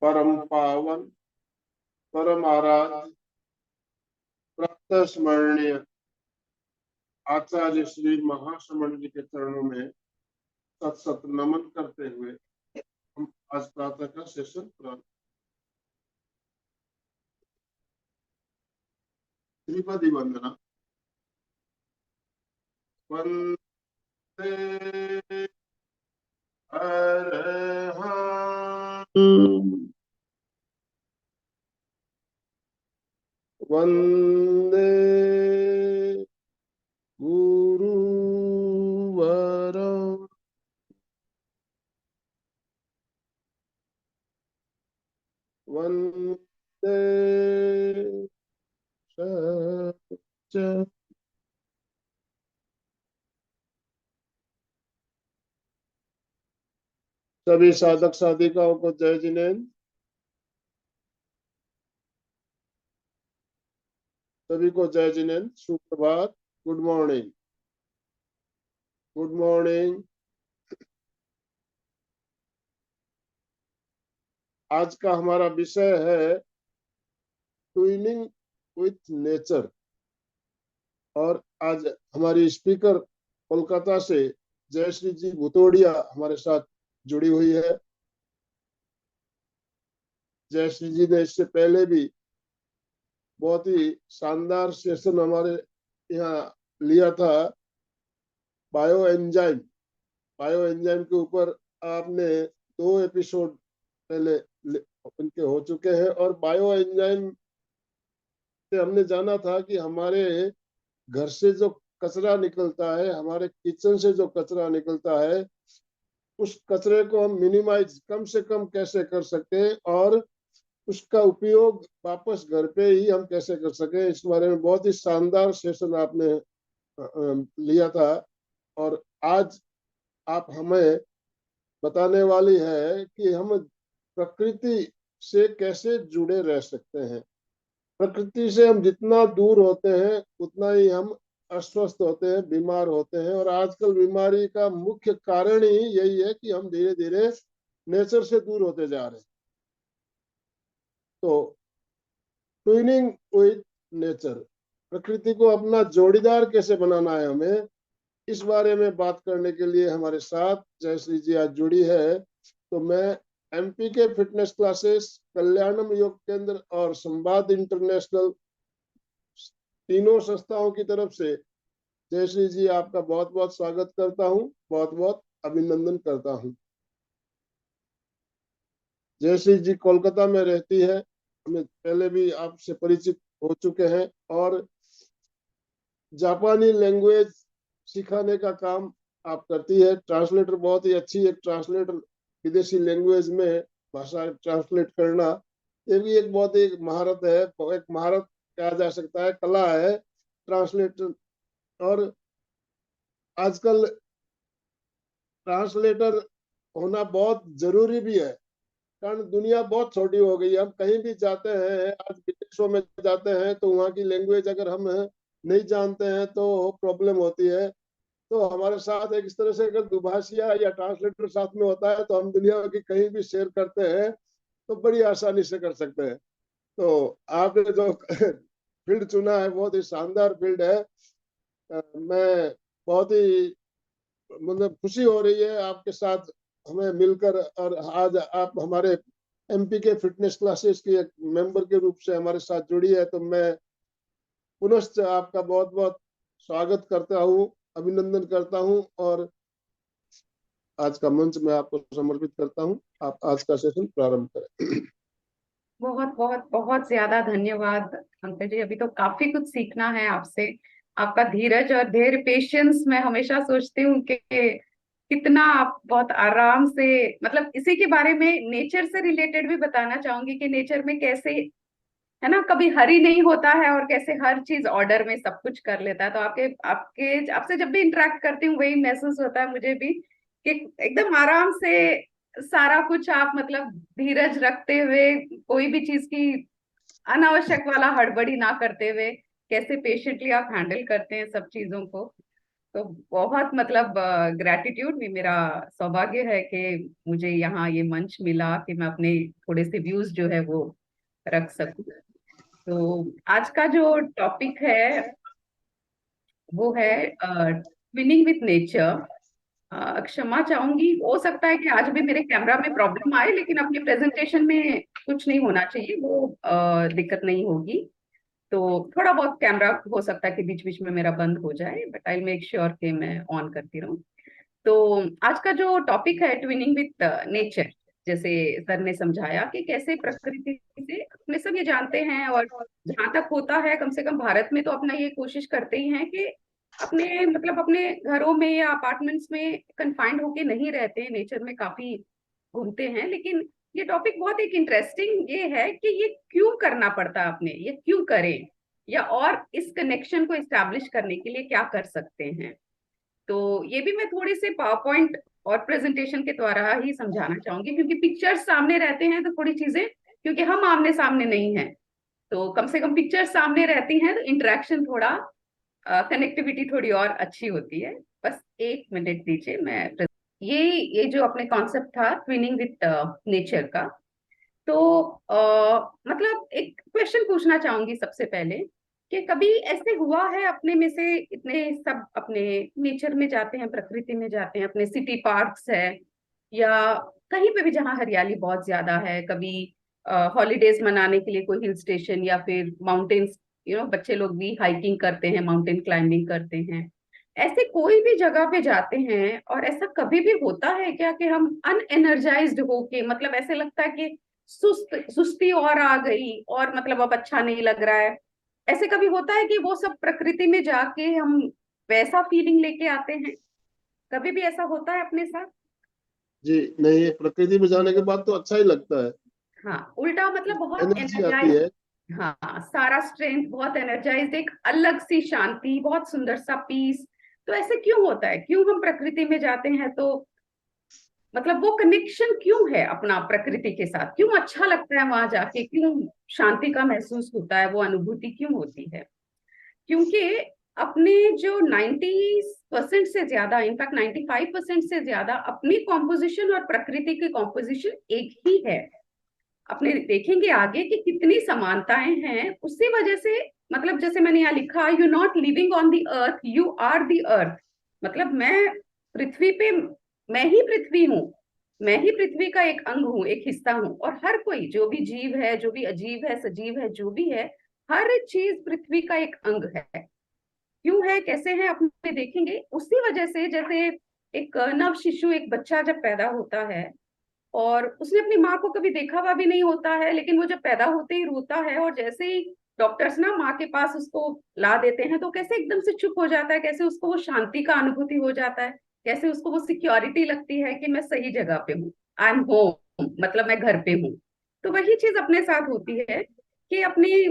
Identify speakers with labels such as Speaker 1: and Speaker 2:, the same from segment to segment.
Speaker 1: परम पावन, परम आराध्य, प्रातः स्मरणीय आचार्य श्री महाश्रमण जी के चरणों में सत सत नमन करते हुए हम आज प्रातः का सेशन प्रारंभ। त्रिपदी वंदना। वंदे अरहं वंदे गुरुवरं वंदे सच्च। सभी साधक साधिकाओं को जय जिनेन्द्र। सभी को जय जिनेन्द्र। सुप्रभात। Good morning. Good morning. आज का हमारा विषय है ट्विनिंग विथ नेचर। और आज हमारी स्पीकर कोलकाता से जयश्री जी भुतोड़िया हमारे साथ जुड़ी हुई है। जयश्री जी ने इससे पहले भी बहुत ही शानदार सेशन हमारे यहाँ लिया था। बायो एंजाइम के ऊपर आपने 2 एपिसोड पहले उनके हो चुके हैं। और बायो एंजाइम से हमने जाना था कि हमारे घर से जो कचरा निकलता है, हमारे किचन से जो कचरा निकलता है, उस कचरे को हम मिनिमाइज कम से कम कैसे कर सकते हैं और उसका उपयोग वापस घर पे ही हम कैसे कर सके। इस बारे में बहुत ही शानदार सेशन आपने लिया था। और आज आप हमें बताने वाली है कि हम प्रकृति से कैसे जुड़े रह सकते हैं। प्रकृति से हम जितना दूर होते हैं उतना ही हम अस्वस्थ होते हैं, बीमार होते हैं। और आजकल बीमारी का मुख्य कारण ही यही है कि हम धीरे धीरे नेचर से दूर होते जा रहे हैं। तो ट्विनिंग विथ नेचर, प्रकृति को अपना जोड़ीदार कैसे बनाना है हमें, इस बारे में बात करने के लिए हमारे साथ जयश्री जी आज जुड़ी है। तो मैं एमपी के फिटनेस क्लासेस, कल्याणम योग केंद्र और संवाद इंटरनेशनल, तीनों संस्थाओं की तरफ से जयश्री जी आपका बहुत बहुत स्वागत करता हूँ, बहुत बहुत अभिनंदन करता हूँ। जयश्री जी कोलकाता में रहती है, हमें पहले भी आपसे परिचित हो चुके हैं। और जापानी लैंग्वेज सिखाने का काम आप करती है। ट्रांसलेटर, बहुत ही अच्छी एक ट्रांसलेटर, विदेशी लैंग्वेज में भाषा ट्रांसलेट करना, ये भी एक बहुत ही महारत है, एक महारत कहा जा सकता है, कला है ट्रांसलेटर। और आजकल ट्रांसलेटर होना बहुत जरूरी भी है, कारण दुनिया बहुत छोटी हो गई है। हम कहीं भी जाते हैं, आज विदेशों में जाते हैं तो वहाँ की लैंग्वेज अगर हम नहीं जानते हैं तो प्रॉब्लम होती है। तो हमारे साथ एक इस तरह से अगर दुभाषिया या ट्रांसलेटर साथ में होता है तो हम दुनिया की कहीं भी शेयर करते हैं तो बड़ी आसानी से कर सकते हैं। तो आपने जो फील्ड चुना है बहुत ही शानदार फील्ड है। मैं बहुत ही मतलब खुशी हो रही है आपके साथ हमें मिलकर। और आज आप हमारे एमपी के फिटनेस क्लासेस की एक मेंबर के रूप से हमारे साथ जुड़ी है। तो मैं पुनश्च आपका बहुत बहुत स्वागत करता हूँ, अभिनंदन करता हूँ। और आज का मंच मैं आपको समर्पित करता हूँ। आप आज का सेशन प्रारंभ करें।
Speaker 2: बहुत बहुत बहुत ज्यादा धन्यवाद अंकल जी। अभी तो काफी कुछ सीखना है आपसे। आपका धीरज और धैर्य, पेशेंस, मैं हमेशा सोचती हूँ कि कितना आप बहुत आराम से, मतलब इसी के बारे में, नेचर से रिलेटेड भी बताना चाहूंगी कि नेचर में कैसे, है ना, कभी हरी नहीं होता है और कैसे हर चीज ऑर्डर में सब कुछ कर लेता है। तो आपके आपके आपसे जब भी इंटरेक्ट करती हूँ वही महसूस होता है मुझे भी कि एकदम आराम से सारा कुछ आप, मतलब धीरज रखते हुए, कोई भी चीज की अनावश्यक वाला हड़बड़ी ना करते हुए कैसे पेशेंटली आप हैंडल करते हैं सब चीजों को। तो बहुत मतलब ग्रैटिट्यूड, मेरा सौभाग्य है कि मुझे यहाँ ये मंच मिला कि मैं अपने थोड़े से व्यूज जो है वो रख सकूं। तो आज का जो टॉपिक है वो है ट्विनिंग विथ नेचर। क्षमा चाहूंगी, हो सकता है कि आज भी मेरे कैमरा में प्रॉब्लम आए, लेकिन अपनी प्रेजेंटेशन में कुछ नहीं होना चाहिए, वो दिक्कत नहीं होगी। तो थोड़ा बहुत कैमरा हो सकता है कि बीच बीच में मेरा बंद हो जाए, बट आई मेक श्योर कि मैं ऑन करती रहूं। तो आज का जो टॉपिक है ट्विनिंग विथ नेचर, जैसे सर ने समझाया कि कैसे प्रकृति से अपने सब ये जानते हैं, और जहां तक होता है कम से कम भारत में तो अपना ये कोशिश करते ही हैं कि अपने मतलब अपने घरों में या अपार्टमेंट्स में कन्फाइंड होके नहीं रहते हैं, नेचर में काफी घूमते हैं। लेकिन ये टॉपिक बहुत एक इंटरेस्टिंग ये है कि ये क्यों करना पड़ता है, अपने ये क्यों करें, या और इस कनेक्शन को इस्टेब्लिश करने के लिए क्या कर सकते हैं। तो ये भी मैं थोड़ी से पावर पॉइंट और प्रेजेंटेशन के द्वारा ही समझाना चाहूंगी, क्योंकि पिक्चर्स सामने रहते हैं तो थोड़ी चीजें, क्योंकि हम आमने सामने नहीं हैं, तो कम से कम पिक्चर्स सामने रहती हैं तो इंटरेक्शन थोड़ा, कनेक्टिविटी थोड़ी और अच्छी होती है। बस एक मिनट दीजिए, मैं ये जो अपने कॉन्सेप्ट था ट्विनिंग विथ नेचर का, तो मतलब एक क्वेश्चन पूछना चाहूंगी सबसे पहले कि कभी ऐसे हुआ है अपने में से, इतने सब अपने नेचर में जाते हैं, प्रकृति में जाते हैं, अपने सिटी पार्क्स है या कहीं पे भी जहाँ हरियाली बहुत ज्यादा है, कभी हॉलीडेज मनाने के लिए कोई हिल स्टेशन या फिर माउंटेन्स, बच्चे लोग भी हाइकिंग करते हैं, माउंटेन क्लाइंबिंग करते हैं, ऐसे कोई भी जगह पे जाते हैं, और ऐसा कभी भी होता है क्या कि हम अनएनर्जाइज्ड होके, मतलब ऐसे लगता है कि सुस्ती और आ गई, और मतलब अब अच्छा नहीं लग रहा है, ऐसे कभी होता है कि वो सब प्रकृति में जाके हम वैसा फीलिंग लेके आते हैं? कभी भी ऐसा होता है अपने साथ?
Speaker 1: जी नहीं, प्रकृति में जाने के बाद तो अच्छा ही लगता है,
Speaker 2: हाँ, उल्टा मतलब बहुत
Speaker 1: एनर्जी आती
Speaker 2: एनर्जाइज।
Speaker 1: है।
Speaker 2: हाँ, सारा स्ट्रेंथ, बहुत एनर्जाइज, एक अलग सी शांति, बहुत सुंदर सा पीस। तो ऐसे क्यों होता है, क्यों हम प्रकृति में जाते हैं? तो मतलब वो कनेक्शन क्यों है अपना प्रकृति के साथ, क्यों अच्छा लगता है वहां जाके, क्यों शांति का महसूस होता है, वो अनुभूति क्यों होती है? क्योंकि अपने जो 90% से ज्यादा, इनफैक्ट 95% से ज्यादा अपनी कॉम्पोजिशन और प्रकृति की कॉम्पोजिशन एक ही है। अपने देखेंगे आगे कि कितनी समानताएं हैं, उसी वजह से, मतलब जैसे मैंने यहाँ लिखा, you not living on the earth, you are the earth. मतलब मैं पृथ्वी पे, मैं ही पृथ्वी हूँ, मैं ही पृथ्वी का एक अंग हूँ, एक हिस्सा हूँ, और हर कोई जो भी जीव है, जो भी अजीब है, सजीव है, जो भी है, हर चीज पृथ्वी का एक अंग है। क्यों है, कैसे है, अपने देखेंगे उसी वजह से। जैसे एक नव शिशु, एक बच्चा जब पैदा होता है, और उसने अपनी माँ को कभी देखा हुआ भी नहीं होता है, लेकिन वो जब पैदा होते ही रोता है, और जैसे ही डॉक्टर्स ना माँ के पास उसको ला देते हैं, तो कैसे एकदम से चुप हो जाता है, कैसे उसको वो शांति का अनुभूति हो जाता है, कैसे उसको वो सिक्योरिटी लगती है कि मैं सही जगह पे हूँ, आई एम होम, मतलब मैं घर पे हूँ। तो वही चीज अपने साथ होती है कि अपनी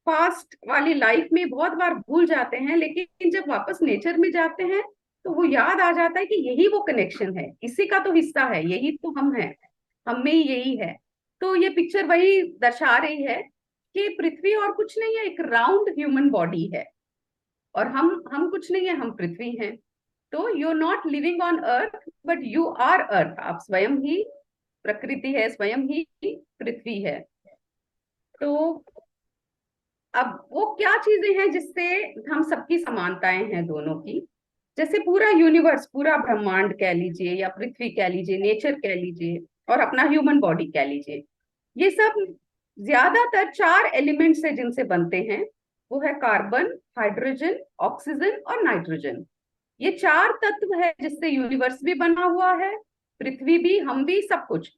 Speaker 2: पास्ट वाली लाइफ में बहुत बार भूल जाते हैं, लेकिन जब वापस नेचर में जाते हैं तो वो याद आ जाता है कि यही वो कनेक्शन है, इसी का तो हिस्सा है, यही तो हम हैं, हम में ही यही है। तो ये पिक्चर वही दर्शा रही है कि पृथ्वी और कुछ नहीं है, एक राउंड ह्यूमन बॉडी है, और हम कुछ नहीं है, हम पृथ्वी हैं। तो you are not living on earth, but you are earth, आप स्वयं ही प्रकृति है, स्वयं ही पृथ्वी है। तो अब वो क्या चीजें हैं जिससे हम सबकी समानताएं हैं दोनों की, जैसे पूरा यूनिवर्स, पूरा ब्रह्मांड कह लीजिए, या पृथ्वी कह लीजिए, नेचर कह लीजिए, और अपना ह्यूमन बॉडी कह लीजिए, ये सब ज्यादातर चार एलिमेंट से जिनसे बनते हैं, वो है कार्बन, हाइड्रोजन, ऑक्सीजन और नाइट्रोजन। ये चार तत्व है जिससे यूनिवर्स भी बना हुआ है, पृथ्वी भी, हम भी, सब कुछ।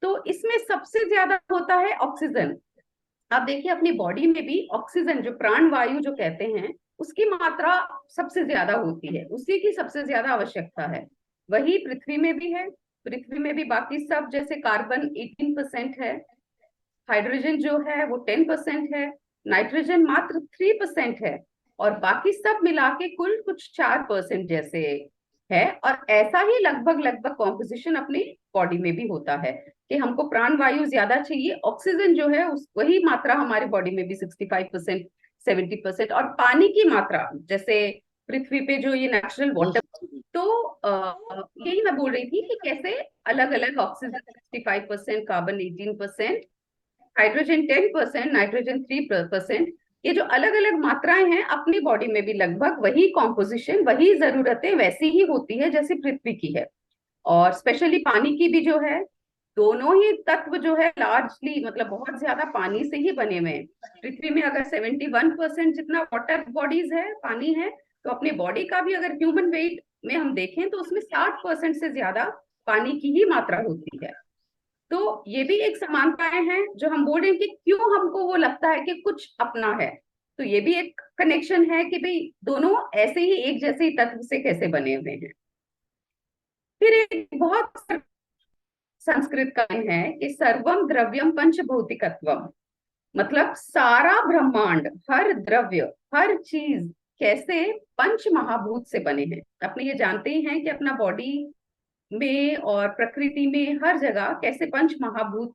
Speaker 2: तो इसमें सबसे ज्यादा होता है ऑक्सीजन। आप देखिए अपनी बॉडी में भी ऑक्सीजन, जो प्राण वायु जो कहते हैं, उसकी मात्रा सबसे ज्यादा होती है, उसी की सबसे ज्यादा आवश्यकता है। वही पृथ्वी में भी है। पृथ्वी में भी बाकी सब, जैसे कार्बन 18% है, हाइड्रोजन जो है वो 10% है, नाइट्रोजन मात्र 3% है, और बाकी सब मिला के कुल कुछ 4% जैसे है। और ऐसा ही लगभग लगभग कॉम्पोजिशन अपनी बॉडी में भी होता है कि हमको प्राण वायु ज्यादा चाहिए, ऑक्सीजन जो है उस वही मात्रा हमारी बॉडी में भी 65%, 70%, और पानी की मात्रा, जैसे पृथ्वी पे जो ये नेचुरल वाटर। तो यही मैं बोल रही थी कि कैसे अलग अलग, ऑक्सीजन 65%, कार्बन 18%, हाइड्रोजन 10%, नाइट्रोजन 3%, ये जो अलग अलग मात्राएं हैं अपनी बॉडी में भी लगभग वही कॉम्पोजिशन, वही जरूरतें वैसी ही होती है जैसे पृथ्वी की है। और स्पेशली पानी की भी जो है, दोनों ही तत्व जो है लार्जली मतलब बहुत ज्यादा पानी से ही बने हुए हैं। पृथ्वी में अगर 71% जितना वाटर बॉडीज है, पानी है, तो अपनी बॉडी का भी अगर ह्यूमन वेट में हम देखें तो उसमें 60% से ज्यादा पानी की ही मात्रा होती है। तो ये भी एक समानताएं हैं जो हम बोल रहे हैं कि क्यों हमको वो लगता है कि कुछ अपना है। तो ये भी एक कनेक्शन है कि भाई दोनों ऐसे ही एक जैसे ही तत्व से कैसे बने हुए हैं। फिर एक बहुत संस्कृत का है कि सर्वम द्रव्यम पंचभौतिकत्वम, मतलब सारा ब्रह्मांड, हर द्रव्य, हर चीज कैसे पंच महाभूत से बने हैं। अपने ये जानते ही हैं कि अपना बॉडी में और प्रकृति में हर जगह कैसे पंच महाभूत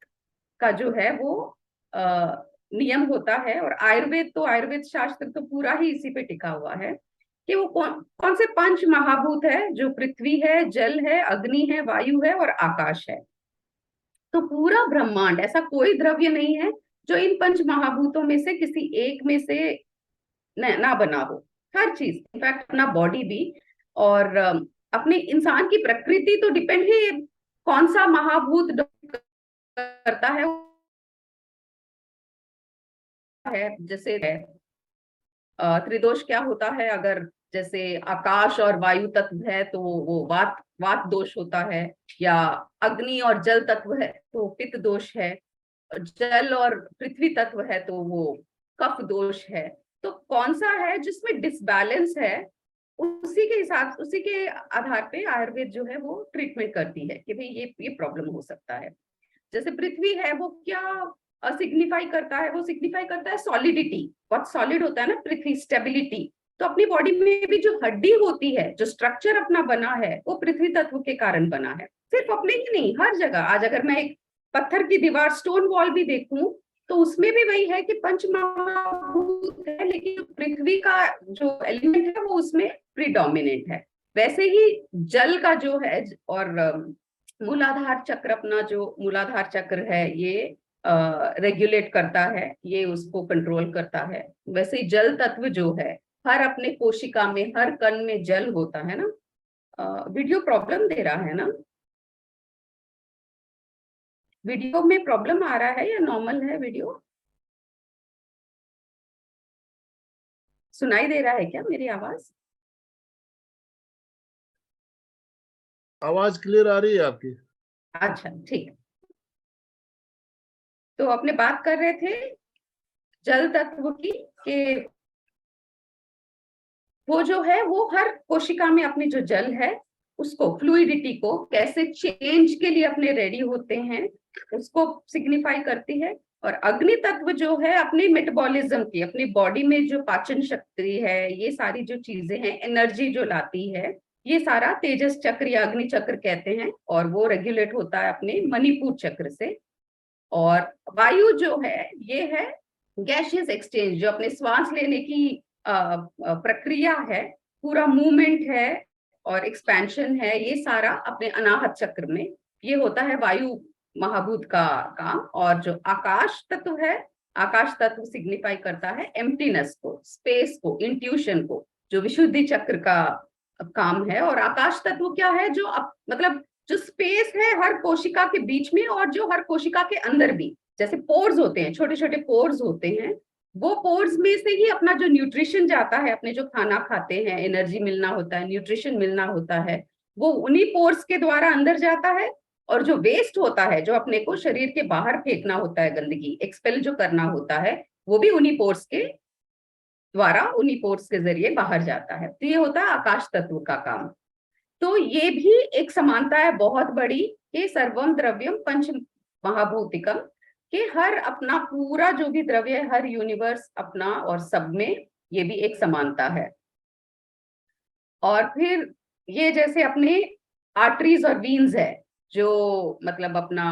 Speaker 2: का जो है वो नियम होता है। और आयुर्वेद तो, आयुर्वेद शास्त्र तो पूरा ही इसी पे टिका हुआ है कि वो कौन कौन से पंच महाभूत है, जो पृथ्वी है, जल है, अग्नि है, वायु है और आकाश है। तो पूरा ब्रह्मांड, ऐसा कोई द्रव्य नहीं है जो इन पंच महाभूतों में से किसी एक में से ना बना हो। हर चीज, इनफैक्ट अपना बॉडी भी। और अपने इंसान की प्रकृति तो डिपेंड ही कौन सा महाभूत करता है। जैसे त्रिदोष क्या होता है, अगर जैसे आकाश और वायु तत्व है तो वो वात वात दोष होता है, या अग्नि और जल तत्व है तो पित्त दोष है, जल और पृथ्वी तत्व है तो वो कफ दोष है। तो कौन सा है जिसमें डिसबैलेंस है, उसी के हिसाब, उसी के आधार पे आयुर्वेद जो है वो ट्रीटमेंट करती है कि भाई ये प्रॉब्लम हो सकता है। जैसे पृथ्वी है वो क्या सिग्निफाई करता है, वो सिग्निफाई करता है सॉलिडिटी, बहुत सॉलिड होता है ना पृथ्वी, स्टेबिलिटी। तो अपनी बॉडी में भी जो हड्डी होती है, जो स्ट्रक्चर अपना बना है, वो पृथ्वी तत्व के कारण बना है। सिर्फ अपने ही नहीं, हर जगह। आज अगर मैं एक पत्थर की दीवार, स्टोन वॉल भी देखूं तो उसमें भी वही है कि पंचमहाभूत है, लेकिन पृथ्वी का जो एलिमेंट है वो उसमें प्रीडोमिनेंट है। वैसे ही जल का जो है, और मूलाधार चक्र, अपना जो मूलाधार चक्र है ये रेगुलेट करता है, ये उसको कंट्रोल करता है। वैसे ही जल तत्व जो है, हर अपने कोशिका में, हर कण में जल होता है ना। वीडियो प्रॉब्लम दे रहा है ना? वीडियो में प्रॉब्लम आ रहा है या नॉर्मल है वीडियो? सुनाई दे रहा है क्या मेरी आवाज?
Speaker 1: आवाज क्लियर आ रही है आपकी?
Speaker 2: अच्छा, ठीक। तो अपने बात कर रहे थे जल तत्व की, कि वो जो है वो हर कोशिका में अपनी जो जल है उसको, फ्लूइडिटी को कैसे चेंज के लिए अपने रेडी होते हैं, उसको सिग्निफाई करती है। और अग्नि तत्व जो है अपने मेटाबॉलिज्म की, अपनी बॉडी में जो पाचन शक्ति है, ये सारी जो चीजें हैं, एनर्जी जो लाती है, ये सारा तेजस चक्र या अग्नि चक्र कहते हैं। और वो रेगुलेट होता है अपने मणिपुर चक्र से। और वायु जो है ये है गैसियस एक्सचेंज, जो अपने श्वास लेने की प्रक्रिया है, पूरा मूवमेंट है और एक्सपेंशन है, ये सारा अपने अनाहत चक्र में ये होता है, वायु महाभूत का काम। और जो आकाश तत्व है, आकाश तत्व सिग्निफाई करता है एम्प्टीनेस को, स्पेस को, इंट्यूशन को, जो विशुद्धि चक्र का काम है। और आकाश तत्व क्या है, जो मतलब जो स्पेस है हर कोशिका के बीच में, और जो हर कोशिका के अंदर भी, जैसे पोर्स होते हैं, छोटे छोटे पोर्स होते हैं, वो पोर्स में से ही अपना जो न्यूट्रिशन जाता है, अपने जो खाना खाते हैं, एनर्जी मिलना होता है, न्यूट्रिशन मिलना होता है, वो उन्हीं पोर्स के द्वारा अंदर जाता है। और जो वेस्ट होता है, जो अपने को शरीर के बाहर फेंकना होता है, गंदगी एक्सपेल जो करना होता है, वो भी उन्हीं पोर्स के द्वारा, उन्हीं पोर्स के जरिए बाहर जाता है। तो ये होता है आकाश तत्व का काम। तो ये भी एक समानता है बहुत बड़ी, कि सर्वम द्रव्यम पंच महाभूतिकम, कि हर अपना पूरा जो भी द्रव्य है, हर यूनिवर्स अपना, और सब में ये भी एक समानता है। और फिर ये जैसे अपने आर्टरीज और वीन्स है, जो मतलब अपना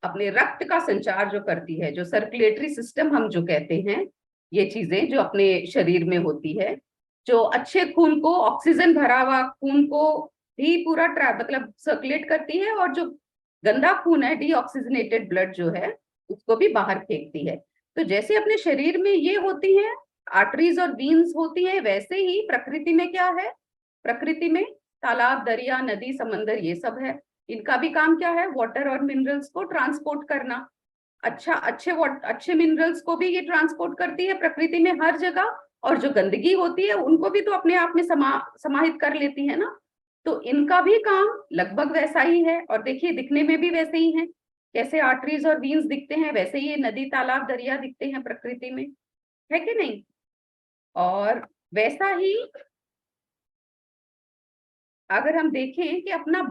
Speaker 2: अपने रक्त का संचार जो करती है, जो सर्कुलेटरी सिस्टम हम जो कहते हैं, ये चीजें जो अपने शरीर में होती है, जो अच्छे खून को, ऑक्सीजन भरा हुआ खून को भी पूरा मतलब सर्कुलेट करती है, और जो गंदा खून है, डीऑक्सीजनेटेड ब्लड जो है, उसको भी बाहर फेंकती है। तो जैसे अपने शरीर में ये होती है, आर्टरीज और वीन्स होती है, वैसे ही प्रकृति में क्या है, प्रकृति में तालाब, दरिया, नदी, समंदर, ये सब है। इनका भी काम क्या है, वाटर और मिनरल्स को ट्रांसपोर्ट करना। अच्छे मिनरल्स को भी ये ट्रांसपोर्ट करती है प्रकृति में हर जगह, और जो गंदगी होती है उनको भी तो अपने आप में समाहित कर लेती है ना। तो इनका भी काम लगभग वैसा ही है, और देखिए दिखने में भी वैसे ही है। कैसे आर्टरीज और वीन्स दिखते हैं, वैसे ही ये नदी, तालाब, दरिया दिखते हैं प्रकृति में, है कि नहीं। और वैसा ही अगर हम देखें कि अपने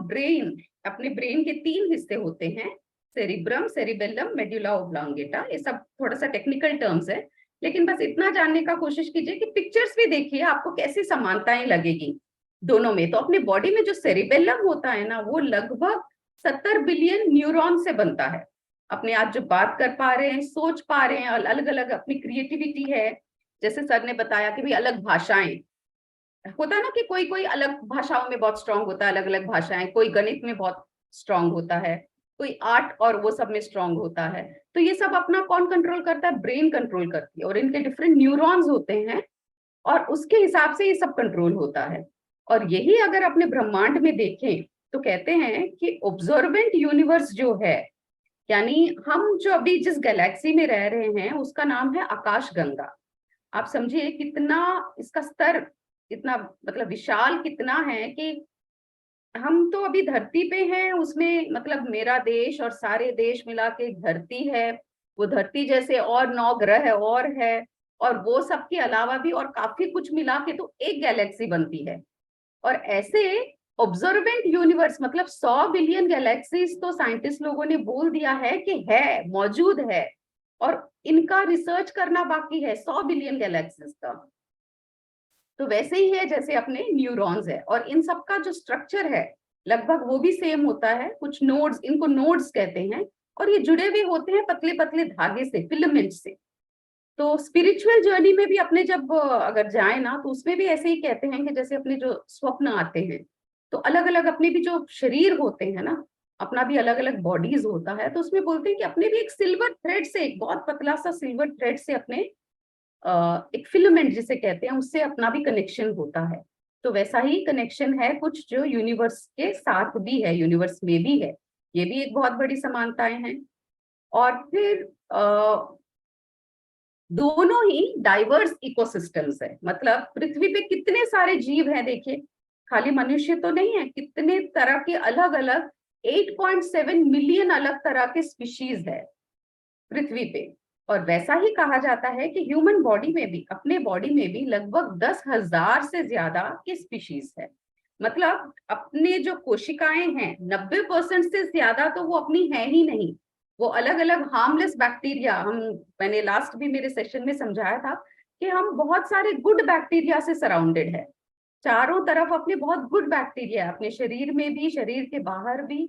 Speaker 2: ब्रेन के 3 हिस्से होते हैं, सेरिब्रम, सेरिबेलम, मेडुला ओब्लांगेटा। ये सब थोड़ा सा टेक्निकल टर्म्स है, लेकिन बस इतना जानने का कोशिश कीजिए कि पिक्चर्स भी देखिए, आपको कैसी समानताएं लगेगी दोनों में। तो अपने बॉडी में जो सेरिबेलम होता है ना, वो लगभग 70 बिलियन न्यूरॉन से बनता है। अपने आप जो बात कर पा रहे हैं, सोच पा रहे हैं, अलग अलग अपनी क्रिएटिविटी है। जैसे सर ने बताया कि भी अलग भाषाएं, होता है ना कि कोई कोई अलग भाषाओं में बहुत स्ट्रांग होता है, अलग अलग भाषाएं, कोई गणित में बहुत स्ट्रांग होता है, कोई आर्ट और वो सब में स्ट्रांग होता है। तो ये सब अपना कौन कंट्रोल करता है, ब्रेन कंट्रोल करती है, और इनके डिफरेंट न्यूरॉन्स होते हैं, और उसके हिसाब से ये सब कंट्रोल होता है। और यही अगर अपने ब्रह्मांड में देखें तो कहते हैं कि ऑब्जर्वेंट यूनिवर्स जो है, यानी हम जो अभी जिस गैलेक्सी में रह रहे हैं उसका नाम है आकाश गंगा। आप समझिए कितना इसका स्तर, इतना मतलब विशाल कितना है कि हम तो अभी धरती पे हैं, उसमें मतलब मेरा देश और सारे देश मिला के एक धरती है। वो धरती जैसे और 9 ग्रह और है, और वो सब के अलावा भी और काफी कुछ मिला के तो एक गैलेक्सी बनती है। और ऐसे ऑब्जर्वेंट यूनिवर्स मतलब 100 बिलियन गैलेक्सीज तो साइंटिस्ट लोगों ने बोल दिया है कि है, मौजूद है, और इनका रिसर्च करना बाकी है, 100 बिलियन गैलेक्सीज का। तो वैसे ही है जैसे अपने न्यूरॉन्स है, और इन सब का जो स्ट्रक्चर है लगभग वो भी सेम होता है। कुछ नोड्स, इनको नोड्स कहते हैं, और ये जुड़े हुए होते हैं पतले पतले धागे से, फिलामेंट से। तो स्पिरिचुअल जर्नी में भी अपने जब अगर जाए ना, तो उसमें भी ऐसे ही कहते हैं कि जैसे अपने जो स्वप्न आते हैं, तो अलग अलग अपने भी जो शरीर होते हैं ना, अपना भी अलग अलग बॉडीज होता है, तो उसमें बोलते हैं कि अपने भी एक सिल्वर थ्रेड से, एक बहुत पतला सा सिल्वर थ्रेड से अपने एक फिलामेंट जिसे कहते हैं, उससे अपना भी कनेक्शन होता है। तो वैसा ही कनेक्शन है कुछ जो यूनिवर्स के साथ भी है, यूनिवर्स में भी है। ये भी एक बहुत बड़ी समानताएं हैं। और फिर दोनों ही डाइवर्स इकोसिस्टम्स है, मतलब पृथ्वी पे कितने सारे जीव हैं देखिए, खाली मनुष्य तो नहीं है, कितने तरह के अलग अलग 8.7 मिलियन अलग तरह के स्पीशीज है पृथ्वी पे। और वैसा ही कहा जाता है कि ह्यूमन बॉडी में भी, अपने बॉडी में भी लगभग 10,000 से ज्यादा की स्पीशीज है। मतलब अपने जो कोशिकाएं हैं 90% से ज्यादा तो वो अपनी है ही नहीं, वो अलग अलग हार्मलेस बैक्टीरिया, मैंने लास्ट भी मेरे सेशन में समझाया था कि हम बहुत सारे गुड बैक्टीरिया से सराउंडेड है, चारों तरफ अपने बहुत गुड बैक्टीरिया, अपने शरीर में भी, शरीर के बाहर भी।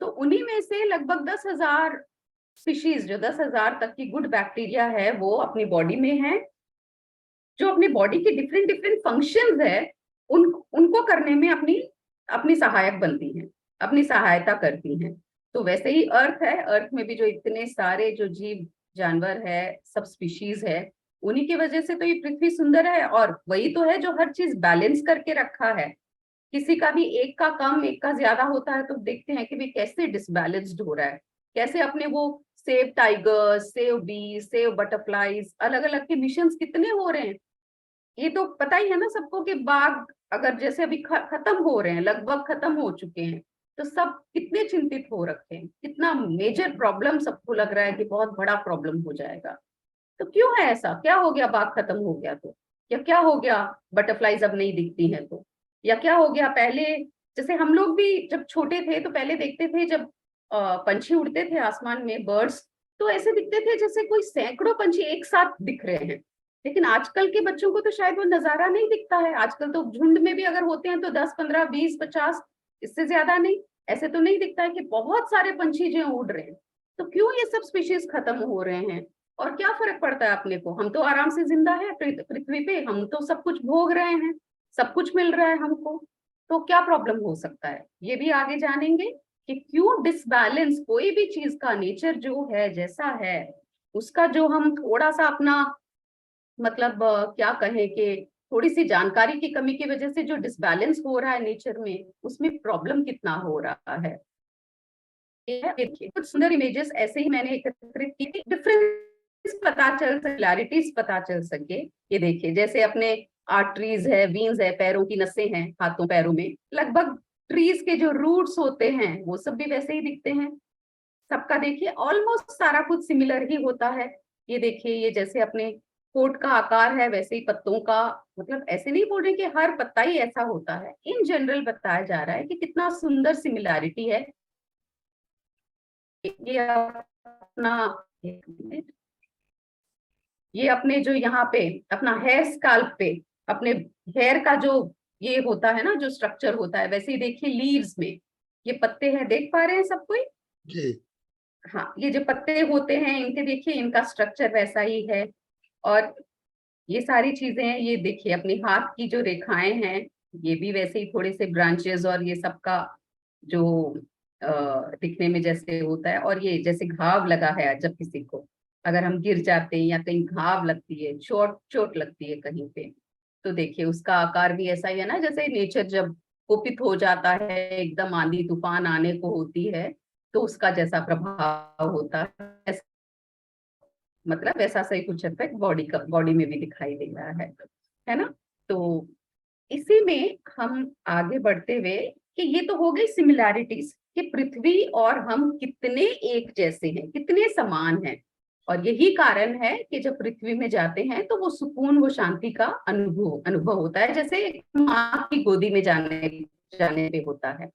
Speaker 2: तो उन्हीं में से लगभग 10,000 स्पीशीज, जो 10,000 तक की गुड बैक्टीरिया है, वो अपनी बॉडी में है, जो अपनी बॉडी के डिफरेंट डिफरेंट फंक्शंस है उनको करने में अपनी अपनी सहायक बनती हैं, अपनी सहायता करती हैं। तो वैसे ही अर्थ है, अर्थ में भी जो इतने सारे जो जीव जानवर है, सब स्पीशीज है, उन्हीं की वजह से तो ये पृथ्वी सुंदर है। और वही तो है जो हर चीज बैलेंस करके रखा है। किसी का भी एक का कम, एक का ज्यादा होता है तो देखते हैं कि भी कैसे डिसबैलेंस्ड हो रहा है, कैसे अपने वो save tigers, save bee, save butterflies, अलग अलग के मिशंस कितने हो रहे हैं। ये तो पता ही है ना सबको कि बाघ अगर जैसे अभी खत्म हो रहे हैं, लगभग खत्म हो चुके हैं, तो सब कितने चिंतित हो रखे हैं, कितना मेजर प्रॉब्लम सबको लग रहा है कि बहुत बड़ा प्रॉब्लम हो जाएगा। तो क्यों है ऐसा, क्या हो गया बाघ खत्म हो गया तो, या क्या हो गया बटरफ्लाईज अब नहीं दिखती हैं तो, या क्या हो गया पहले, जैसे हम लोग भी जब छोटे थे तो पहले देखते थे जब पंछी उड़ते थे आसमान में, बर्ड्स, तो ऐसे दिखते थे जैसे कोई सैकड़ों पंछी एक साथ दिख रहे हैं। लेकिन आजकल के बच्चों को तो शायद वो नजारा नहीं दिखता है, आजकल तो झुंड में भी अगर होते हैं तो 10, 15, 20, 50, इससे ज्यादा नहीं। ऐसे तो नहीं दिखता है कि बहुत सारे पंछी जो उड़ रहे हैं। तो क्यों ये सब स्पीशीज खत्म हो रहे हैं, और क्या फर्क पड़ता है अपने को, हम तो आराम से जिंदा है पृथ्वी पे, हम तो सब कुछ भोग रहे हैं, सब कुछ मिल रहा है हमको, तो क्या प्रॉब्लम हो सकता है। ये भी आगे जानेंगे कि क्यों डिसबैलेंस, कोई भी चीज का नेचर जो है जैसा है, उसका जो हम थोड़ा सा अपना मतलब क्या कहें कि थोड़ी सी जानकारी की कमी की वजह से जो डिसबैलेंस हो रहा है नेचर में, उसमें प्रॉब्लम कितना हो रहा है। ये देखिए कुछ सुंदर इमेजेस ऐसे ही मैंने एकत्रित की, डिफरेंस पता चल, सिमिलैरिटीज पता चल सके। ये देखिए जैसे अपने आर्टरीज है, वीन्स है, पैरों की नसें हैं हाथों पैरों में, लगभग ट्रीज के जो रूट्स होते हैं वो सब भी वैसे ही दिखते हैं सबका। देखिए ऑलमोस्ट सारा कुछ सिमिलर ही होता है। ये देखिए ये जैसे अपने कोट का आकार है वैसे ही पत्तों का, मतलब ऐसे नहीं बोल रहे कि हर पत्ता ही ऐसा होता है, इन जनरल बताया जा रहा है कि कितना सुंदर सिमिलैरिटी है। ये अपना, एक मिनट, ये अपने जो यहाँ पे अपना हेयर स्काल्प पे अपने हेयर का जो ये होता है ना, जो स्ट्रक्चर होता है, वैसे ही देखिए लीव्स में ये पत्ते हैं, देख पा रहे हैं सब कोई।
Speaker 1: जी
Speaker 2: हाँ, ये जो पत्ते होते हैं इनके देखिए इनका स्ट्रक्चर वैसा ही है। और ये सारी चीजें हैं, ये देखिए अपने हाथ की जो रेखाएं हैं, ये भी वैसे ही थोड़े से ब्रांचेस और ये सब का जो दिखने में जैसे होता है। और ये जैसे घाव लगा है, जब किसी को अगर हम गिर जाते हैं या कहीं घाव लगती है, चोट चोट लगती है कहीं पे, तो देखिए उसका आकार भी ऐसा ही है ना, जैसे नेचर जब कुपित हो जाता है, एकदम आंधी तूफान आने को होती है, तो उसका जैसा प्रभाव होता है, मतलब ऐसा सही कुछ इफेक्ट बॉडी का, बॉडी में भी दिखाई दे रहा है ना। तो इसी में हम आगे बढ़ते हुए कि ये तो हो गई सिमिलैरिटीज कि पृथ्वी और हम कितने एक जैसे हैं, कितने समान हैं। और यही कारण है कि जब पृथ्वी में जाते हैं तो वो सुकून, वो शांति का अनुभव अनुभव होता है, जैसे एक माँ की गोदी में जाने जाने पे होता है।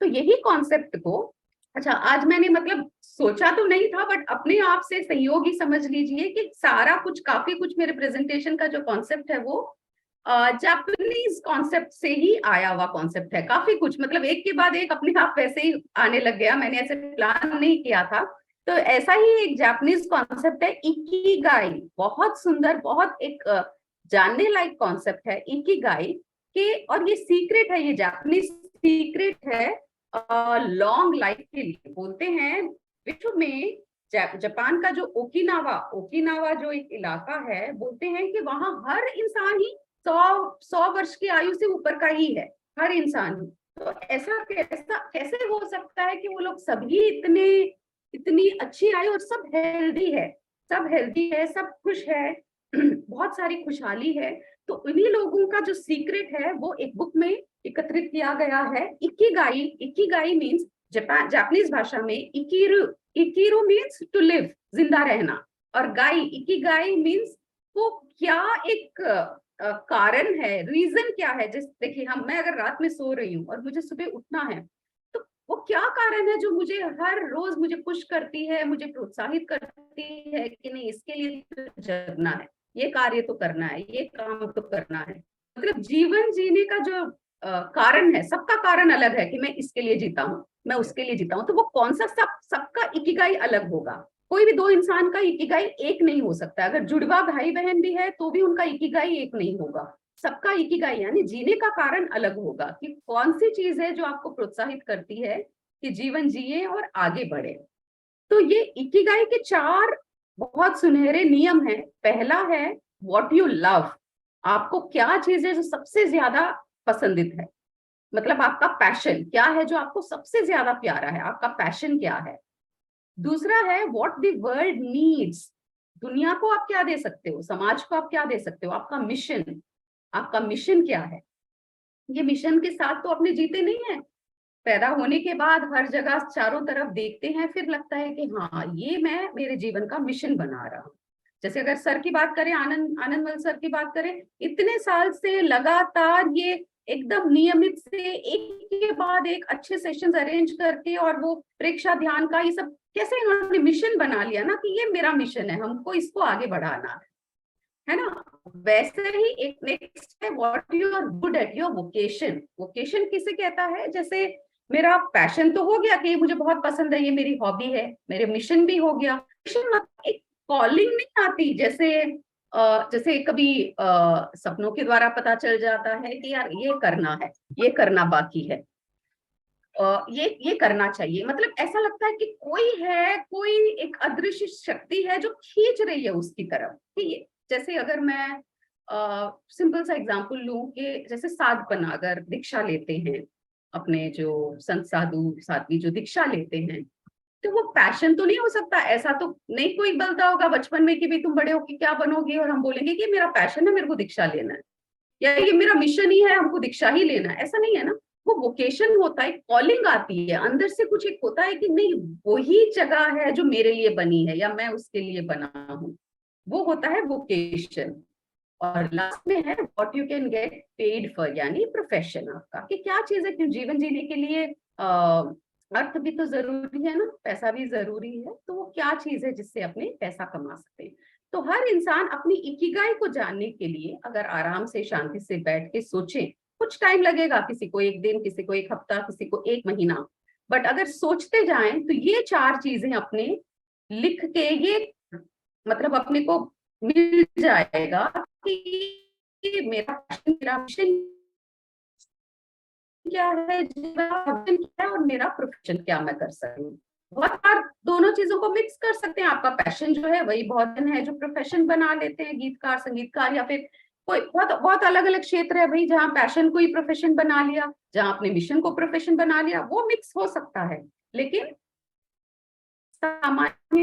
Speaker 2: तो यही कॉन्सेप्ट को, अच्छा आज मैंने मतलब सोचा तो नहीं था, बट अपने आप से सहयोग ही समझ लीजिए कि सारा कुछ, काफी कुछ मेरे प्रेजेंटेशन का जो कॉन्सेप्ट है वो जापानीज कॉन्सेप्ट से ही आया हुआ कॉन्सेप्ट है। काफी कुछ मतलब एक के बाद एक अपने आप वैसे ही आने लग गया, मैंने ऐसे प्लान नहीं किया था। तो ऐसा ही एक जापानीज कॉन्सेप्ट है इकिगाई, बहुत सुंदर, बहुत एक जानने लायक कॉन्सेप्ट है इकिगाई के। और ये सीक्रेट है, ये जापानीज सीक्रेट है लॉन्ग लाइफ के लिए। बोलते हैं विश्व में जापान का जो ओकिनावा, ओकिनावा जो एक इलाका है, बोलते हैं कि वहां हर इंसान ही 100 वर्ष की आयु से ऊपर का ही है, हर इंसान ही। तो ऐसा कैसा कैसे हो सकता है कि वो लोग सभी इतने इतनी अच्छी आयु, और सब हेल्दी है, सब हेल्दी है, सब खुश है, बहुत सारी खुशहाली है। तो उन्हीं लोगों का जो सीक्रेट है वो एक बुक में एकत्रित किया गया है, इकिगाई। इकिगाई मीन्स जापानीज भाषा में इकिरु, इकिरु मीन्स टू लिव, जिंदा रहना, और गाई, इकिगाई मीन्स वो क्या एक कारण है, रीजन क्या है। जिस देखिए हम, मैं अगर रात में सो रही हूँ और मुझे सुबह उठना है, तो वो क्या कारण है जो मुझे हर रोज मुझे पुश करती है, मुझे प्रोत्साहित करती है कि नहीं इसके लिए तो जगना है, ये कार्य तो करना है, ये काम तो करना है। मतलब जीवन जीने का जो कारण है, सबका कारण अलग है कि मैं इसके लिए जीता हूँ, मैं उसके लिए जीता हूँ, तो वो कौन सा, सबका इकिगाई अलग होगा। कोई भी दो इंसान का इकिगाई एक नहीं हो सकता, अगर जुड़वा भाई बहन भी है तो भी उनका इकिगाई एक नहीं होगा। सबका इकिगाई यानी जीने का कारण अलग होगा कि कौन सी चीज है जो आपको प्रोत्साहित करती है कि जीवन जिए और आगे बढ़े। तो ये इकिगाई के 4 बहुत सुनहरे नियम हैं। पहला है व्हाट यू लव, आपको क्या चीज है जो सबसे ज्यादा पसंदित है, मतलब आपका पैशन क्या है जो आपको सबसे ज्यादा प्यारा है, आपका पैशन क्या है। दूसरा है व्हाट द वर्ल्ड नीड्स, दुनिया को आप क्या दे सकते हो, समाज को आप क्या दे सकते हो, आपका मिशन, आपका मिशन क्या है। ये मिशन के साथ तो अपने जीते नहीं है, पैदा होने के बाद हर जगह चारों तरफ देखते हैं, फिर लगता है कि हाँ ये मैं मेरे जीवन का मिशन बना रहा हूँ। जैसे अगर सर की बात करें, आनंदमल सर की बात करें, इतने साल से लगातार ये एकदम नियमित से एक के बाद एक अच्छे सेशंस अरेंज करके, और वो प्रेक्षा ध्यान का ये सब कैसे इन्होंने मिशन बना लिया ना कि ये मेरा मिशन है, हमको इसको आगे बढ़ाना है ना। वैसे ही एक नेक्स्ट है what you are good at, your vocation. Vocation किसे कहता है, जैसे मेरा पैशन तो हो गया कि ये मुझे बहुत पसंद है, ये मेरी हॉबी है, मेरे मिशन भी हो गया। मिशन मतलब एक कॉलिंग नहीं आती, जैसे कभी सपनों के द्वारा पता चल जाता है कि यार ये करना है, ये करना बाकी है, ये करना चाहिए, मतलब ऐसा लगता है कि कोई है, कोई एक अदृश्य शक्ति है जो खींच रही है उसकी तरफ। कि जैसे अगर मैं सिंपल सा एग्जांपल लूं कि जैसे साधपना, अगर दीक्षा लेते हैं अपने जो संत साधु साध्वी जो दीक्षा लेते हैं, तो वो पैशन तो नहीं हो सकता, ऐसा तो नहीं कोई बोलता होगा बचपन में कि भाई तुम बड़े होके क्या बनोगे, और हम बोलेंगे कि मेरा पैशन है, मेरे को दीक्षा लेना है, या ये मेरा मिशन ही है, हमको दीक्षा ही लेना है, ऐसा नहीं है ना। वो वोकेशन होता है, कॉलिंग आती है अंदर से, कुछ एक होता है कि नहीं वही जगह है जो मेरे लिए बनी है या मैं उसके लिए बना हूँ, वो होता है वोकेशन। और लास्ट में है what you can get paid for, यानी प्रोफेशन आपका, कि क्या चीज है, क्यों जीवन जीने के लिए अर्थ भी तो जरूरी है ना, पैसा भी जरूरी है, तो वो क्या चीज है जिससे अपने पैसा कमा सकते हैं। तो हर इंसान अपनी इकिगाई को जानने के लिए अगर आराम से शांति से बैठ के सोचे, कुछ टाइम लगेगा, किसी को एक दिन, किसी को एक हफ्ता, किसी को एक महीना, बट अगर सोचते जाएं तो ये चार चीजें अपने लिख के, ये मतलब अपने को मिल जाएगा कि मेरा मिशन क्या है, मेरा पैशन क्या है, और मेरा प्रोफेशन क्या मैं कर सकती हूँ। बहुत बार दोनों चीजों को मिक्स कर सकते हैं, आपका पैशन जो है वही बहुत जन है जो प्रोफेशन बना लेते हैं, गीतकार, संगीतकार, या फिर कोई बहुत बहुत अलग अलग क्षेत्र है भाई, जहाँ पैशन को ही प्रोफेशन बना लिया, जहाँ अपने मिशन को प्रोफेशन बना लिया, वो मिक्स हो सकता है। लेकिन सामान्य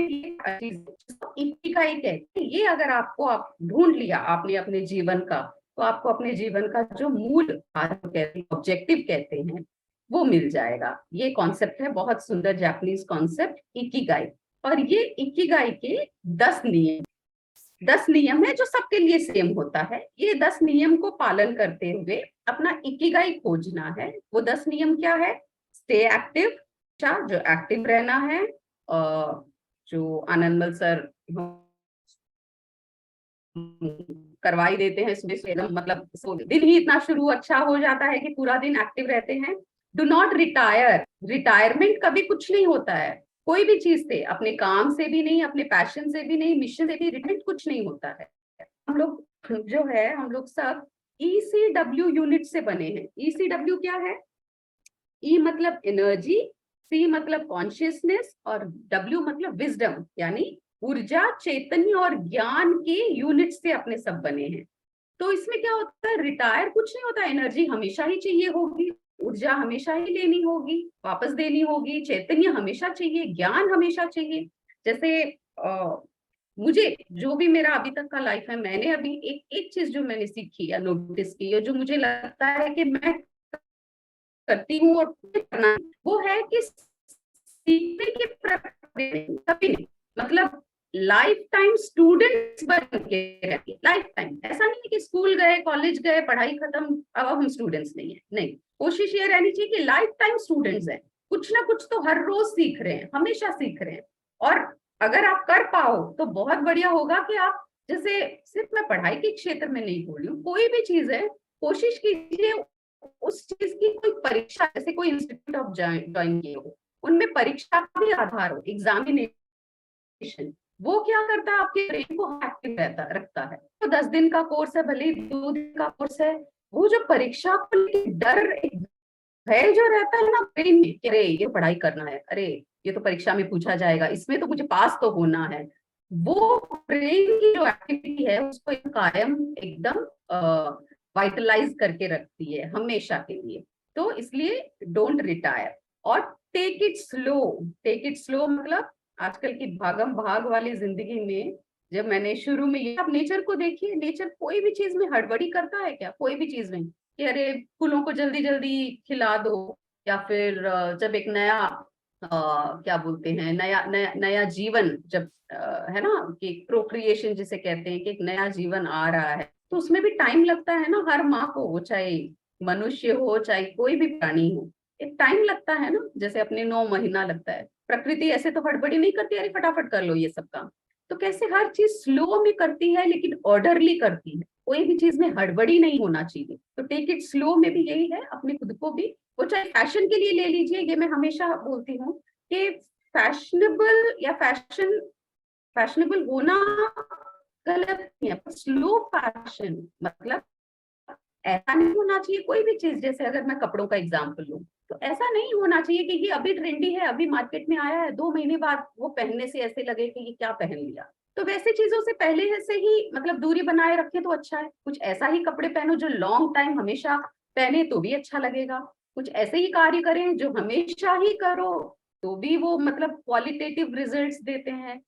Speaker 2: इकिगाई कहते हैं, ये अगर आपको आप ढूंढ लिया आपने अपने जीवन का, तो आपको अपने जीवन का जो मूल ऑब्जेक्टिव कहते हैं वो मिल जाएगा। ये कॉन्सेप्ट है बहुत सुंदर जापानीज कॉन्सेप्ट इकिगाई। और ये इकिगाई के 10 नियम है जो सबके लिए सेम होता है। ये 10 नियम को पालन करते हुए अपना इकिगाई खोजना है। वो 10 नियम क्या है? स्टे एक्टिव, जो एक्टिव रहना है, जो आनंदमल सर करवाई देते हैं सुबह से, मतलब दिन ही इतना शुरू अच्छा हो जाता है कि पूरा दिन एक्टिव रहते हैं। डू नॉट रिटायर, रिटायरमेंट कभी कुछ नहीं होता है, कोई भी चीज से, अपने काम से भी नहीं, अपने पैशन से भी नहीं, मिशन से भी, रिटायरमेंट कुछ नहीं होता है। हम लोग जो है, हम लोग सब ECW यूनिट से बने हैं। ECW क्या है? E मतलब एनर्जी, C मतलब कॉन्शियसनेस, और W मतलब विजडम, यानी ऊर्जा, चैतन्य और ज्ञान के यूनिट से अपने सब बने हैं। तो इसमें क्या होता है? रिटायर कुछ नहीं होता, एनर्जी हमेशा ही चाहिए होगी, ऊर्जा हमेशा ही लेनी होगी, वापस देनी होगी, चैतन्य हमेशा चाहिए, ज्ञान हमेशा चाहिए। जैसे मुझे जो भी मेरा अभी तक का लाइफ है, मैंने अभी एक एक चीज जो मैंने सीखी या नोटिस की, या जो मुझे लगता है कि मैं करती हूँ और करना, वो है कि सीखने की प्रक्रिया कभी नहीं, मतलब लाइफ टाइम स्टूडेंट्स बन के रहती, लाइफ टाइम। ऐसा नहीं है कि स्कूल गए, कॉलेज गए, पढ़ाई खत्म, अब हम स्टूडेंट्स नहीं है, नहीं। कोशिश ये रहनी चाहिए कि लाइफ टाइम स्टूडेंट्स हैं, कुछ ना कुछ तो हर रोज सीख रहे हैं, हमेशा सीख रहे हैं। और अगर आप कर पाओ तो बहुत बढ़िया होगा कि आप, जैसे सिर्फ मैं पढ़ाई के क्षेत्र में नहीं बोल रही हूँ, कोई भी चीज है, कोशिश कीजिए उस चीज की कोई परीक्षा, जैसे कोई इंस्टीट्यूट ऑफ ज्वाइन किए हो, उनमें परीक्षा का भी आधार हो, एग्जामिनेशन, वो क्या करता है? आपके ब्रेन को एक्टिव रखता है। तो 10 दिन का कोर्स है, भले ही 2 दिन का कोर्स है, वो जो परीक्षा को लेकर डर, एक भय जो रहता है ना ब्रेन में, कि अरे ये पढ़ाई करना है, अरे ये तो परीक्षा में पूछा जाएगा, इसमें तो मुझे पास तो होना है, वो ब्रेन की जो एक्टिविटी है उसको कायम एकदम वाइटलाइज करके रखती है हमेशा के लिए। तो इसलिए डोंट रिटायर, और take it slow. Take it slow मतलब आजकल की भागम भाग वाली जिंदगी में, जब मैंने शुरू में ये, आप नेचर को देखिए, नेचर कोई भी चीज में हड़बड़ी करता है क्या? कोई भी चीज में कि अरे फूलों को जल्दी जल्दी खिला दो, या फिर जब एक नया क्या बोलते हैं, नया नया नया जीवन जब है ना, कि प्रोक्रिएशन जिसे कहते हैं, कि एक नया जीवन आ रहा है, तो उसमें भी टाइम लगता है ना, हर माँ को, वो चाहे मनुष्य हो चाहे कोई भी प्राणी हो, एक टाइम लगता है ना, जैसे अपने 9 महीना लगता है। प्रकृति ऐसे तो हड़बड़ी नहीं करती, अरे फटाफट कर लो ये सब काम। तो कैसे हर चीज स्लो में करती है लेकिन ऑर्डरली करती है, कोई भी चीज में हड़बड़ी नहीं होना चाहिए। तो टेक इट स्लो में भी यही है, अपने खुद को भी, वो चाहे फैशन के लिए ले लीजिए, ये मैं हमेशा बोलती हूँ कि फैशनेबल या फैशन फैशनेबल होना गलत नहीं है, स्लो फैशन मतलब ऐसा नहीं होना चाहिए कोई भी चीज। जैसे अगर मैं कपड़ों का एग्जांपल लूं, तो ऐसा नहीं होना चाहिए कि ये अभी ट्रेंडी है, अभी मार्केट में आया है, 2 महीने बाद वो पहनने से ऐसे लगे कि ये क्या पहन लिया। तो वैसे चीजों से पहले से ही मतलब दूरी बनाए रखे तो अच्छा है। कुछ ऐसा ही कपड़े पहनो जो लॉन्ग टाइम हमेशा पहने तो भी अच्छा लगेगा। कुछ ऐसे ही कार्य करें जो हमेशा ही करो तो भी वो मतलब क्वालिटेटिव रिजल्ट्स देते हैं।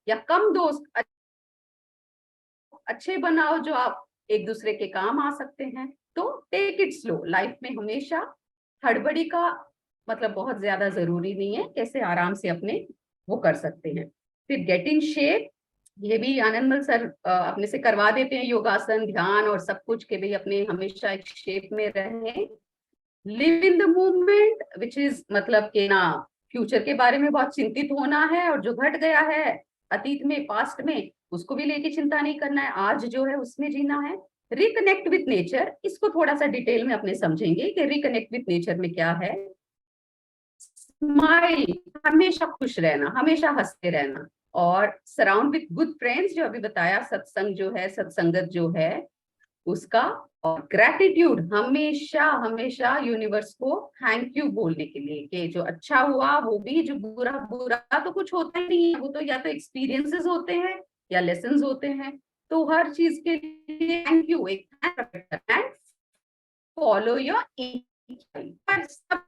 Speaker 2: या कम दोस्त अच्छे बनाओ जो आप एक दूसरे के काम आ सकते हैं। तो टेक इट स्लो, लाइफ में हमेशा हड़बड़ी का मतलब बहुत ज्यादा जरूरी नहीं है, कैसे आराम से अपने वो कर सकते हैं। फिर गेट इन शेप, ये भी आनंदमल सर अपने से करवा देते हैं, योगासन ध्यान और सब कुछ के भाई अपने हमेशा एक शेप में रहे। Live in the movement which is मतलब के ना फ्यूचर के बारे में बहुत चिंतित होना है, और जो घट गया है अतीत में पास्ट में उसको भी लेके चिंता नहीं करना है, आज जो है उसमें जीना है। रिकनेक्ट विथ नेचर, इसको थोड़ा सा डिटेल में अपने समझेंगे कि रिकनेक्ट विथ नेचर में क्या है। स्माइल, हमेशा खुश रहना, हमेशा हंसते रहना। और सराउंड विथ गुड फ्रेंड्स, जो अभी बताया सत्संग जो है, सत्संगत जो है उसका। और ग्रेटिट्यूड, हमेशा हमेशा यूनिवर्स को थैंक यू बोलने के लिए कि जो अच्छा हुआ वो भी, जो बुरा बुरा तो कुछ होता ही नहीं है, वो तो या तो एक्सपीरियंसेस होते हैं या लेसन्स होते हैं। तो हर चीज के लिए थैंक यू, एक एंड फॉलो योर सब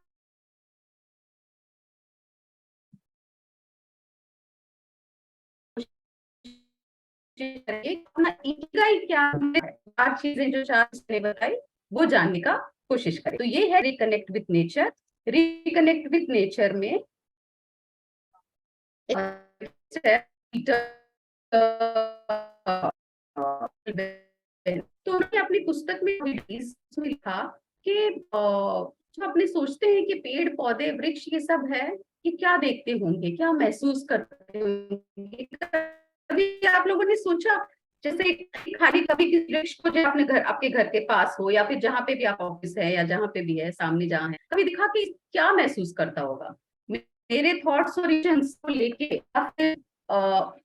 Speaker 2: अपना इकिगाई क्या है, चार चीजें जो चार ने बताई वो जानने का कोशिश करें। तो ये है reconnect with nature. Reconnect with nature में तो उन्होंने अपनी पुस्तक में लिखा कि जो अपने सोचते हैं कि पेड़ पौधे वृक्ष ये सब है, कि क्या देखते होंगे, क्या महसूस करते होंगे। कभी आप लोगों ने सोचा, जैसे खाली कभी किसी वृक्ष को जो अपने घर, आपके घर के पास हो या फिर जहाँ पे भी आप ऑफिस है या जहाँ पे भी है सामने जहाँ है, कभी दिखा कि क्या महसूस करता होगा। मेरे थॉट्स और इमोशंस को लेके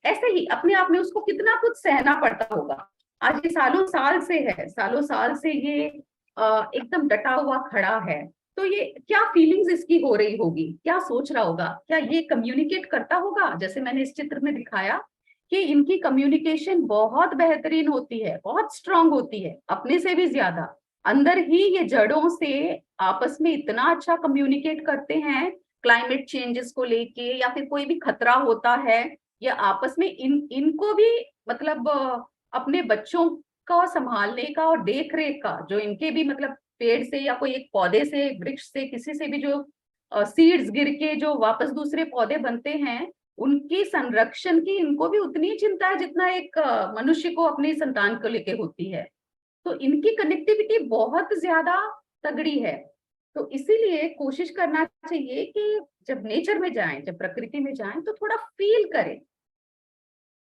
Speaker 2: ऐसे ही अपने आप में उसको कितना कुछ सहना पड़ता होगा। आज ये सालों साल से है, सालों साल से ये एकदम डटा हुआ खड़ा है। तो ये क्या फीलिंग्स इसकी हो रही होगी, क्या सोच रहा होगा, क्या ये कम्युनिकेट करता होगा। जैसे मैंने इस चित्र में दिखाया कि इनकी कम्युनिकेशन बहुत बेहतरीन होती है, बहुत स्ट्रांग होती है, अपने से भी ज्यादा। अंदर ही ये जड़ों से आपस में इतना अच्छा कम्युनिकेट करते हैं, क्लाइमेट चेंजेस को लेके या फिर कोई भी खतरा होता है, या आपस में इनको भी मतलब अपने बच्चों का संभालने का और देख रेख का, जो इनके भी मतलब पेड़ से या कोई एक पौधे से, वृक्ष से, किसी से भी जो सीड्स गिर के जो वापस दूसरे पौधे बनते हैं, उनकी संरक्षण की इनको भी उतनी चिंता है जितना एक मनुष्य को अपनी संतान को लेके होती है। तो इनकी कनेक्टिविटी बहुत ज्यादा तगड़ी है। तो इसीलिए कोशिश करना चाहिए कि जब नेचर में जाएं, जब प्रकृति में जाएं, तो थोड़ा फील करें।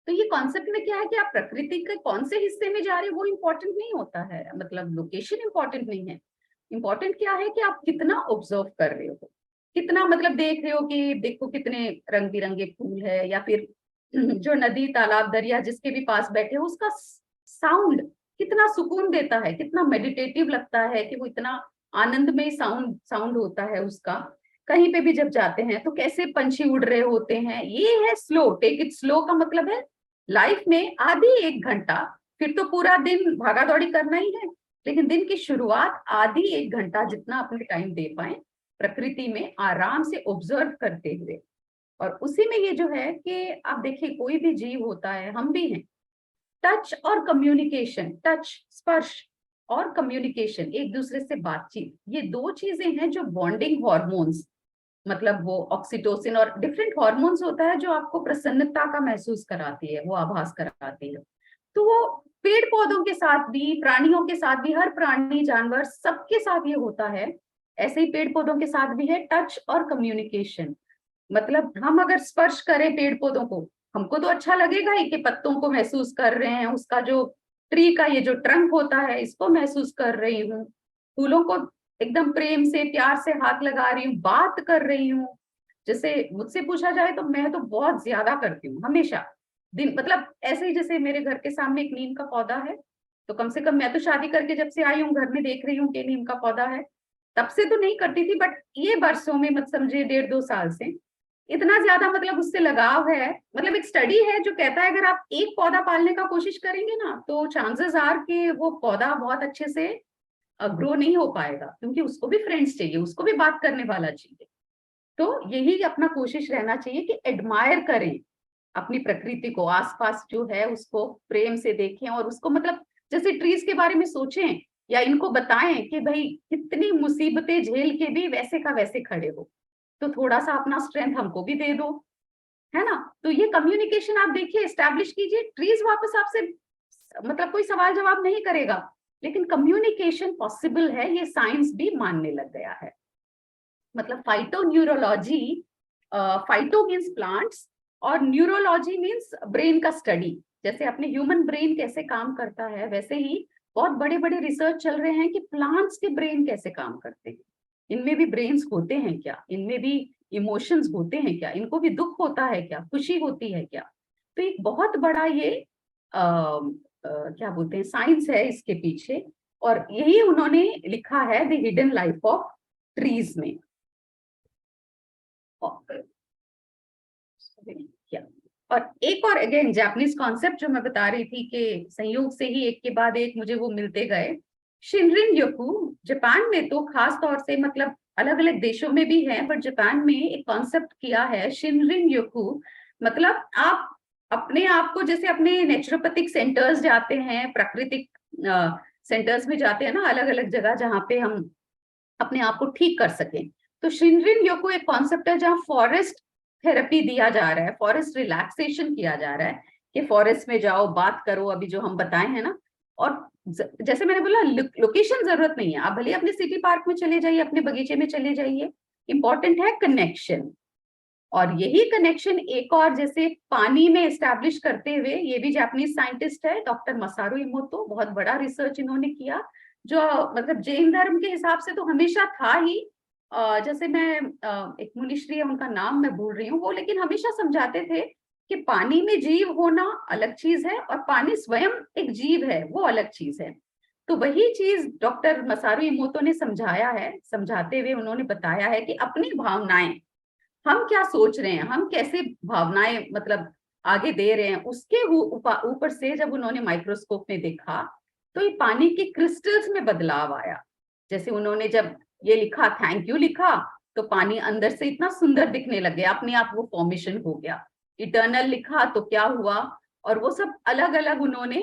Speaker 2: तो ये कॉन्सेप्ट में क्या है कि आप प्रकृति के कौन से हिस्से में जा रहे हैं वो इम्पोर्टेंट नहीं होता है, मतलब लोकेशन इम्पोर्टेंट नहीं है। इम्पोर्टेंट क्या है कि आप कितना ऑब्जर्व कर रहे हो, कितना मतलब देख रहे हो कि देखो कितने रंग बिरंगे फूल है, या फिर जो नदी तालाब दरिया जिसके भी पास बैठे हो उसका साउंड कितना सुकून देता है, कितना मेडिटेटिव लगता है, कि वो इतना आनंदमय साउंड साउंड होता है उसका। कहीं पे भी जब जाते हैं तो कैसे पंछी उड़ रहे होते हैं। ये है स्लो, टेक इट स्लो का मतलब है लाइफ में आधी 1 घंटा, फिर तो पूरा दिन भागा दौड़ी करना ही है, लेकिन दिन की शुरुआत आधी 1 घंटा जितना अपने टाइम दे पाए प्रकृति में आराम से ऑब्जर्व करते हुए। और उसी में ये जो है कि आप देखिए कोई भी जीव होता है, हम भी हैं, टच और कम्युनिकेशन, टच स्पर्श और कम्युनिकेशन, एक दूसरे से बातचीत, ये दो चीजें हैं जो बॉन्डिंग हॉर्मोन्स, मतलब वो ऑक्सीटोसिन और डिफरेंट हॉर्मोन्स होता है जो आपको प्रसन्नता का महसूस कराती है, वो आभास कराती है। तो वो पेड़ पौधों के साथ भी, प्राणियों के साथ भी, हर प्राणी जानवर सबके साथ ये होता है। ऐसे ही पेड़ पौधों के साथ भी है टच और कम्युनिकेशन। मतलब हम अगर स्पर्श करें पेड़ पौधों को, हमको तो अच्छा लगेगा ही कि पत्तों को महसूस कर रहे हैं, उसका जो ट्री का ये जो ट्रंक होता है इसको महसूस कर रही हूँ, फूलों को एकदम प्रेम से प्यार से हाथ लगा रही हूँ, बात कर रही हूँ। जैसे मुझसे पूछा जाए तो मैं तो बहुत ज्यादा करती हूँ हमेशा, दिन, मतलब ऐसे ही जैसे मेरे घर के सामने एक नीम का पौधा है, तो कम से कम मैं तो शादी करके जब से आई हूँ घर में देख रही हूँ कि नीम का पौधा है। तब से तो नहीं करती थी, बट ये वर्षों में मत समझिए 1.5-2 साल से इतना ज्यादा मतलब उससे लगाव है। मतलब एक स्टडी है जो कहता है अगर आप एक पौधा पालने का कोशिश करेंगे ना, तो चांसेस आर कि वो पौधा बहुत अच्छे से ग्रो नहीं हो पाएगा, क्योंकि उसको भी फ्रेंड्स चाहिए, उसको भी बात करने वाला चाहिए। तो यही अपना कोशिश रहना चाहिए कि एडमायर करें अपनी प्रकृति को, आसपास जो है उसको प्रेम से देखें, और उसको मतलब जैसे ट्रीज के बारे में सोचें या इनको बताएं कि भाई कितनी मुसीबतें झेल के भी वैसे का वैसे खड़े हो, तो थोड़ा सा अपना स्ट्रेंथ हमको भी दे दो, है ना। तो ये कम्युनिकेशन आप देखिए एस्टैब्लिश कीजिए, ट्रीज वापस आपसे मतलब कोई सवाल जवाब नहीं करेगा, लेकिन कम्युनिकेशन पॉसिबल है, ये साइंस भी मानने लग गया है। मतलब phyto neurology, phyto means plants और न्यूरोलॉजी मीन्स ब्रेन का स्टडी। जैसे अपने ह्यूमन ब्रेन कैसे काम करता है, वैसे ही बहुत बड़े बड़े रिसर्च चल रहे हैं कि प्लांट्स के ब्रेन कैसे काम करते हैं, इनमें भी ब्रेन्स होते हैं क्या, इनमें भी इमोशंस होते हैं क्या, इनको भी दुख होता है क्या, खुशी होती है क्या। तो एक बहुत बड़ा ये क्या बोलते हैं साइंस है इसके पीछे, और यही उन्होंने लिखा है the hidden life of trees में। क्या, और एक और अगेन जापानीज कॉन्सेप्ट जो मैं बता रही थी कि संयोग से ही एक के बाद एक मुझे वो मिलते गए, शिनरिन योकू। जापान में तो खास तौर से मतलब अलग अलग देशों में भी है, पर जापान में एक कॉन्सेप्ट किया है शिनरिन योकू। मतलब आप अपने आप को जैसे अपने नेचुरोपैथिक सेंटर्स जाते हैं, प्राकृतिक सेंटर्स में जाते हैं ना, अलग अलग जगह जहाँ पे हम अपने आप को ठीक कर सकें। तो शिनरिन योको एक कॉन्सेप्ट है जहाँ फॉरेस्ट थेरेपी दिया जा रहा है, फॉरेस्ट रिलैक्सेशन किया जा रहा है कि फॉरेस्ट में जाओ, बात करो, अभी जो हम बताए हैं ना। और जैसे मैंने बोला लोकेशन जरूरत नहीं है, आप भले अपने सिटी पार्क में चले जाइए, अपने बगीचे में चले जाइए, इंपॉर्टेंट है कनेक्शन। और यही कनेक्शन एक और जैसे पानी में एस्टैब्लिश करते हुए, ये भी जापानीज साइंटिस्ट है डॉक्टर मसारू इमोतो, बहुत बड़ा रिसर्च इन्होंने किया, जो मतलब जैन धर्म के हिसाब से तो हमेशा था ही। जैसे मैं एक मुनिश्री है, उनका नाम मैं भूल रही हूँ वो, लेकिन हमेशा समझाते थे कि पानी में जीव होना अलग चीज है और पानी स्वयं एक जीव है, वो अलग चीज है। तो वही चीज डॉक्टर मसारू इमोतो ने समझाया है, समझाते हुए उन्होंने बताया है कि अपनी भावनाएं, हम क्या सोच रहे हैं, हम कैसे भावनाएं मतलब आगे दे रहे हैं, उसके ऊपर से जब उन्होंने माइक्रोस्कोप में देखा तो ये पानी के क्रिस्टल्स में बदलाव आया। जैसे उन्होंने जब ये लिखा, थैंक यू लिखा, तो पानी अंदर से इतना सुंदर दिखने लग गया, अपने आप वो फॉर्मेशन हो गया। इटर्नल लिखा तो क्या हुआ, और वो सब अलग अलग उन्होंने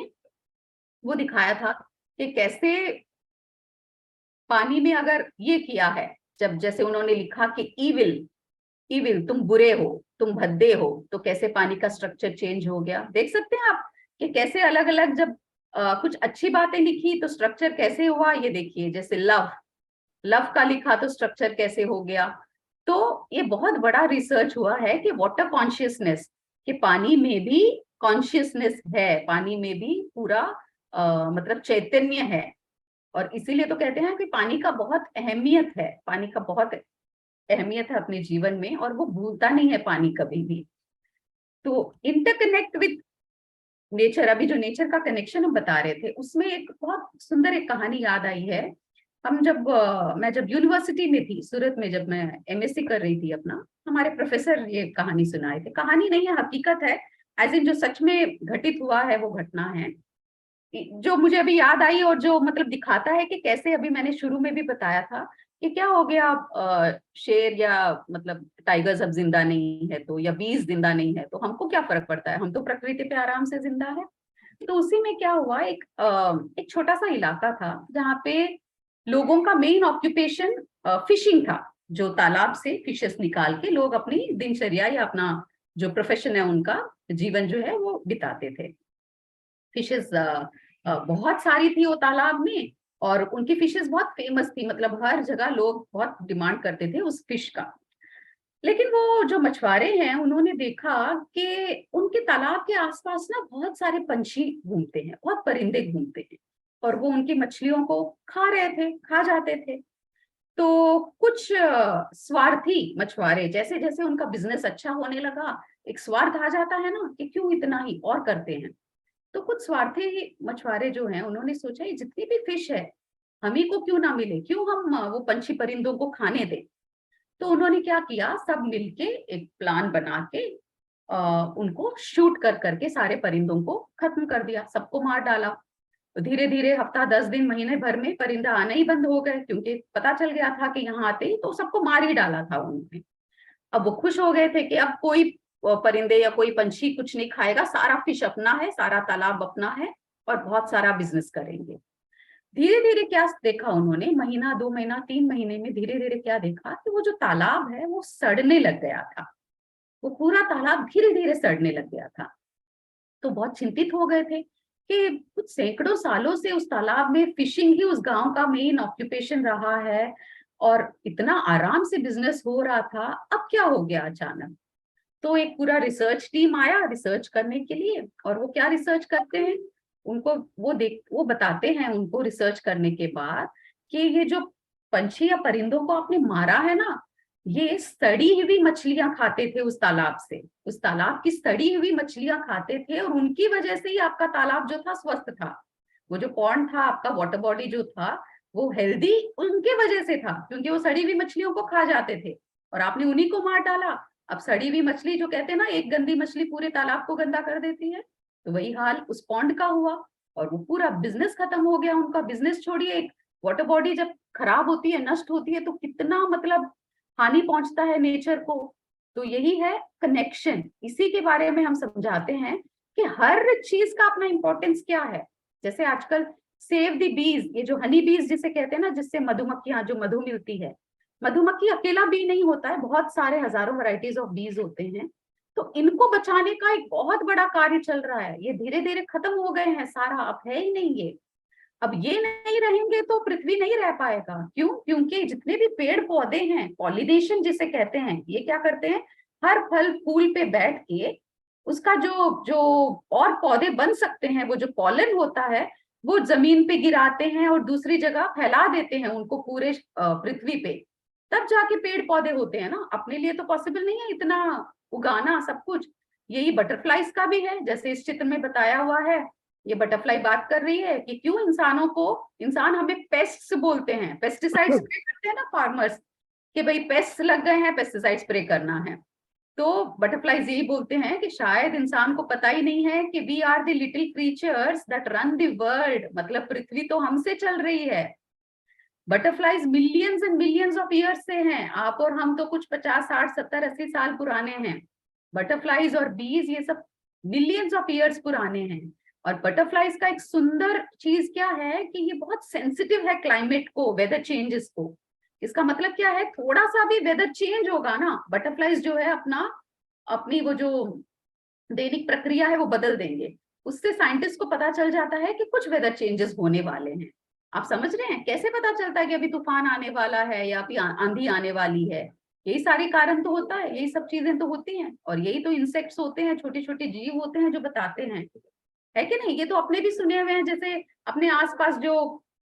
Speaker 2: वो दिखाया था कि कैसे पानी में अगर ये किया है, जब जैसे उन्होंने लिखा कि इविल, इविल तुम बुरे हो, तुम भद्दे हो, तो कैसे पानी का स्ट्रक्चर चेंज हो गया। देख सकते हैं आप कि कैसे अलग अलग जब कुछ अच्छी बातें लिखी तो स्ट्रक्चर कैसे हुआ। ये देखिए जैसे लव, लव का लिखा तो स्ट्रक्चर कैसे हो गया। तो ये बहुत बड़ा रिसर्च हुआ है कि वाटर कॉन्शियसनेस, कि पानी में भी कॉन्शियसनेस है, पानी में भी पूरा मतलब चैतन्य है। और इसीलिए तो कहते हैं कि पानी का बहुत अहमियत है, पानी का बहुत अहमियत है अपने जीवन में, और वो भूलता नहीं है पानी कभी भी। तो इंटरकनेक्ट विद नेचर, अभी जो नेचर का कनेक्शन हम बता रहे थे, उसमें एक बहुत सुंदर एक कहानी याद आई है। हम जब मैं जब यूनिवर्सिटी में थी सूरत में, जब मैं एमएससी कर रही थी अपना, हमारे प्रोफेसर ये कहानी सुनाए थे। कहानी नहीं है, हकीकत है, एज इन जो सच में घटित हुआ है वो घटना है, जो मुझे अभी याद आई, और जो मतलब दिखाता है कि कैसे अभी मैंने शुरू में भी बताया था कि क्या हो गया, शेर या मतलब टाइगर्स अब जिंदा नहीं है तो, या बीज जिंदा नहीं है तो हमको क्या फर्क पड़ता है, हम तो प्रकृति पे आराम से जिंदा है। तो उसी में क्या हुआ, एक छोटा सा इलाका था जहाँ पे लोगों का मेन ऑक्यूपेशन फिशिंग था, जो तालाब से फिशेस निकाल के लोग अपनी दिनचर्या या अपना जो प्रोफेशन है उनका जीवन जो है वो बिताते थे। फिशेस बहुत सारी थी वो तालाब में, और उनकी फिशेस बहुत फेमस थी, मतलब हर जगह लोग बहुत डिमांड करते थे उस फिश का। लेकिन वो जो मछुआरे हैं उन्होंने देखा कि उनके तालाब के आसपास ना बहुत सारे पंछी घूमते हैं, बहुत परिंदे घूमते हैं, और वो उनकी मछलियों को खा रहे थे, खा जाते थे। तो कुछ स्वार्थी मछुआरे, जैसे जैसे उनका बिजनेस अच्छा होने लगा, एक स्वार्थ आ जाता है ना कि क्यों इतना ही और करते हैं। तो कुछ स्वार्थी मछुआरे जो हैं, उन्होंने सोचा ये जितनी भी फिश है हम ही को क्यों ना मिले, क्यों हम वो पंछी परिंदों को खाने दें। तो उन्होंने क्या किया, सब मिलके एक प्लान बना के उनको शूट कर करके सारे परिंदों को खत्म कर दिया, सबको मार डाला। तो धीरे धीरे हफ्ता 10 दिन महीने भर में परिंदा आना ही बंद हो गए, क्योंकि पता चल गया था कि यहाँ आते ही तो सबको मार ही डाला था उन्होंने। अब वो खुश हो गए थे कि अब कोई परिंदे या कोई पंछी कुछ नहीं खाएगा, सारा फिश अपना है, सारा तालाब अपना है और बहुत सारा बिजनेस करेंगे। धीरे धीरे क्या देखा उन्होंने, महीना 2 महीना 3 महीने में धीरे धीरे क्या देखा कि वो जो तालाब है वो सड़ने लग गया था। वो पूरा तालाब धीरे धीरे सड़ने लग गया था। तो बहुत चिंतित हो गए थे कि कुछ सैकड़ों सालों से उस तालाब में फिशिंग ही उस गांव का मेन ऑक्यूपेशन रहा है और इतना आराम से बिजनेस हो रहा था, अब क्या हो गया अचानक। तो एक पूरा रिसर्च टीम आया रिसर्च करने के लिए, और वो क्या रिसर्च करते हैं, उनको वो बताते हैं उनको रिसर्च करने के बाद कि ये जो पंछी या परिंदों को आपने मारा है ना, ये सड़ी हुई मछलियां खाते थे उस तालाब से, उस तालाब की सड़ी हुई मछलियां खाते थे और उनकी वजह से ही आपका तालाब जो था स्वस्थ था। वो जो पॉन्ड था आपका, वाटर बॉडी जो था वो हेल्दी उनके वजह से था, क्योंकि वो सड़ी हुई मछलियों को खा जाते थे और आपने उन्हीं को मार डाला। अब सड़ी हुई मछली, जो कहते हैं ना एक गंदी मछली पूरे तालाब को गंदा कर देती है, तो वही हाल उस पॉन्ड का हुआ और वो पूरा बिजनेस खत्म हो गया उनका। बिजनेस छोड़िए, एक वाटर बॉडी जब खराब होती है, नष्ट होती है, तो कितना मतलब हानि पहुंचता है नेचर को। तो यही है कनेक्शन, इसी के बारे में हम समझाते हैं कि हर चीज का अपना इंपॉर्टेंस क्या है। जैसे आजकल सेव द बीज, ये जो हनी बीज जिसे कहते हैं ना, जिससे मधुमक्खियां जो मधु मिलती है, मधुमक्खी अकेला बी नहीं होता है, बहुत सारे हजारों वैरायटीज ऑफ बीज होते हैं। तो इनको बचाने का एक बहुत बड़ा कार्य चल रहा है। ये धीरे धीरे खत्म हो गए हैं, सारा अब है ही नहीं ये। अब ये नहीं रहेंगे तो पृथ्वी नहीं रह पाएगा। क्यों? क्योंकि जितने भी पेड़ पौधे हैं, पॉलिनेशन जिसे कहते हैं, ये क्या करते हैं, हर फल फूल पे बैठ के उसका जो जो और पौधे बन सकते हैं, वो जो पॉलन होता है वो जमीन पे गिराते हैं और दूसरी जगह फैला देते हैं उनको पूरे पृथ्वी पे, तब जाके पेड़ पौधे होते हैं ना। अपने लिए तो पॉसिबल नहीं है इतना उगाना सब कुछ। यही बटरफ्लाईज का भी है, जैसे इस चित्र में बताया हुआ है। ये बटरफ्लाई बात कर रही है कि क्यों इंसानों को, इंसान हमें पेस्ट्स बोलते हैं, पेस्टिसाइड स्प्रे करते हैं ना फार्मर्स, कि भाई पेस्ट लग गए हैं, पेस्टिसाइड स्प्रे करना है। तो बटरफ्लाईज यही बोलते हैं कि शायद इंसान को पता ही नहीं है कि we are the little creatures that run the world, मतलब पृथ्वी तो हमसे चल रही है। Butterflies millions and millions of years से हैं, आप और हम तो कुछ 50 60 70 80 साल पुराने हैं। बटरफ्लाईज और बीज ये सब मिलियंस ऑफ ईयर्स पुराने हैं। और बटरफ्लाईज का एक सुंदर चीज क्या है कि ये बहुत सेंसिटिव है क्लाइमेट को, वेदर चेंजेस को। इसका मतलब क्या है, थोड़ा सा भी वेदर चेंज होगा ना, बटरफ्लाईज जो है अपना अपनी वो जो दैनिक प्रक्रिया है वो बदल देंगे। उससे साइंटिस्ट को पता चल जाता है कि कुछ वेदर चेंजेस होने वाले हैं। आप समझ रहे हैं कैसे पता चलता है कि अभी तूफान आने वाला है या अभी आंधी आने वाली है? यही सारी कारण तो होता है, यही सब चीजें तो होती हैं, और यही तो इंसेक्ट्स होते हैं, छोटे छोटे जीव होते हैं जो बताते हैं, है कि नहीं? ये तो अपने भी सुने हुए हैं, जैसे अपने आसपास जो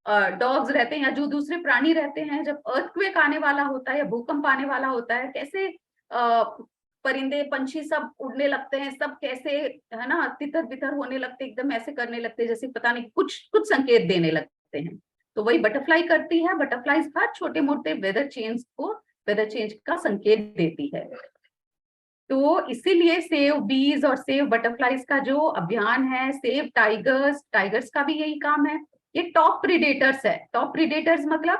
Speaker 2: डॉग्स रहते हैं या जो दूसरे प्राणी रहते हैं, जब अर्थक्वेक आने वाला होता है या भूकंप आने वाला होता है, कैसे परिंदे पंछी सब उड़ने लगते हैं, सब कैसे, है ना, तितर बितर होने लगते, एकदम ऐसे करने लगते हैं जैसे पता नहीं कुछ कुछ संकेत देने लगते हैं। तो वही बटरफ्लाई करती है, बटरफ्लाईज हर छोटे मोटे वेदर चेंज का संकेत देती है। तो इसीलिए सेव बीज और सेव बटरफ्लाईज का जो अभियान है, सेव टाइगर्स, टाइगर्स का भी यही काम है। ये टॉप प्रीडेटर्स है। टॉप प्रीडेटर्स मतलब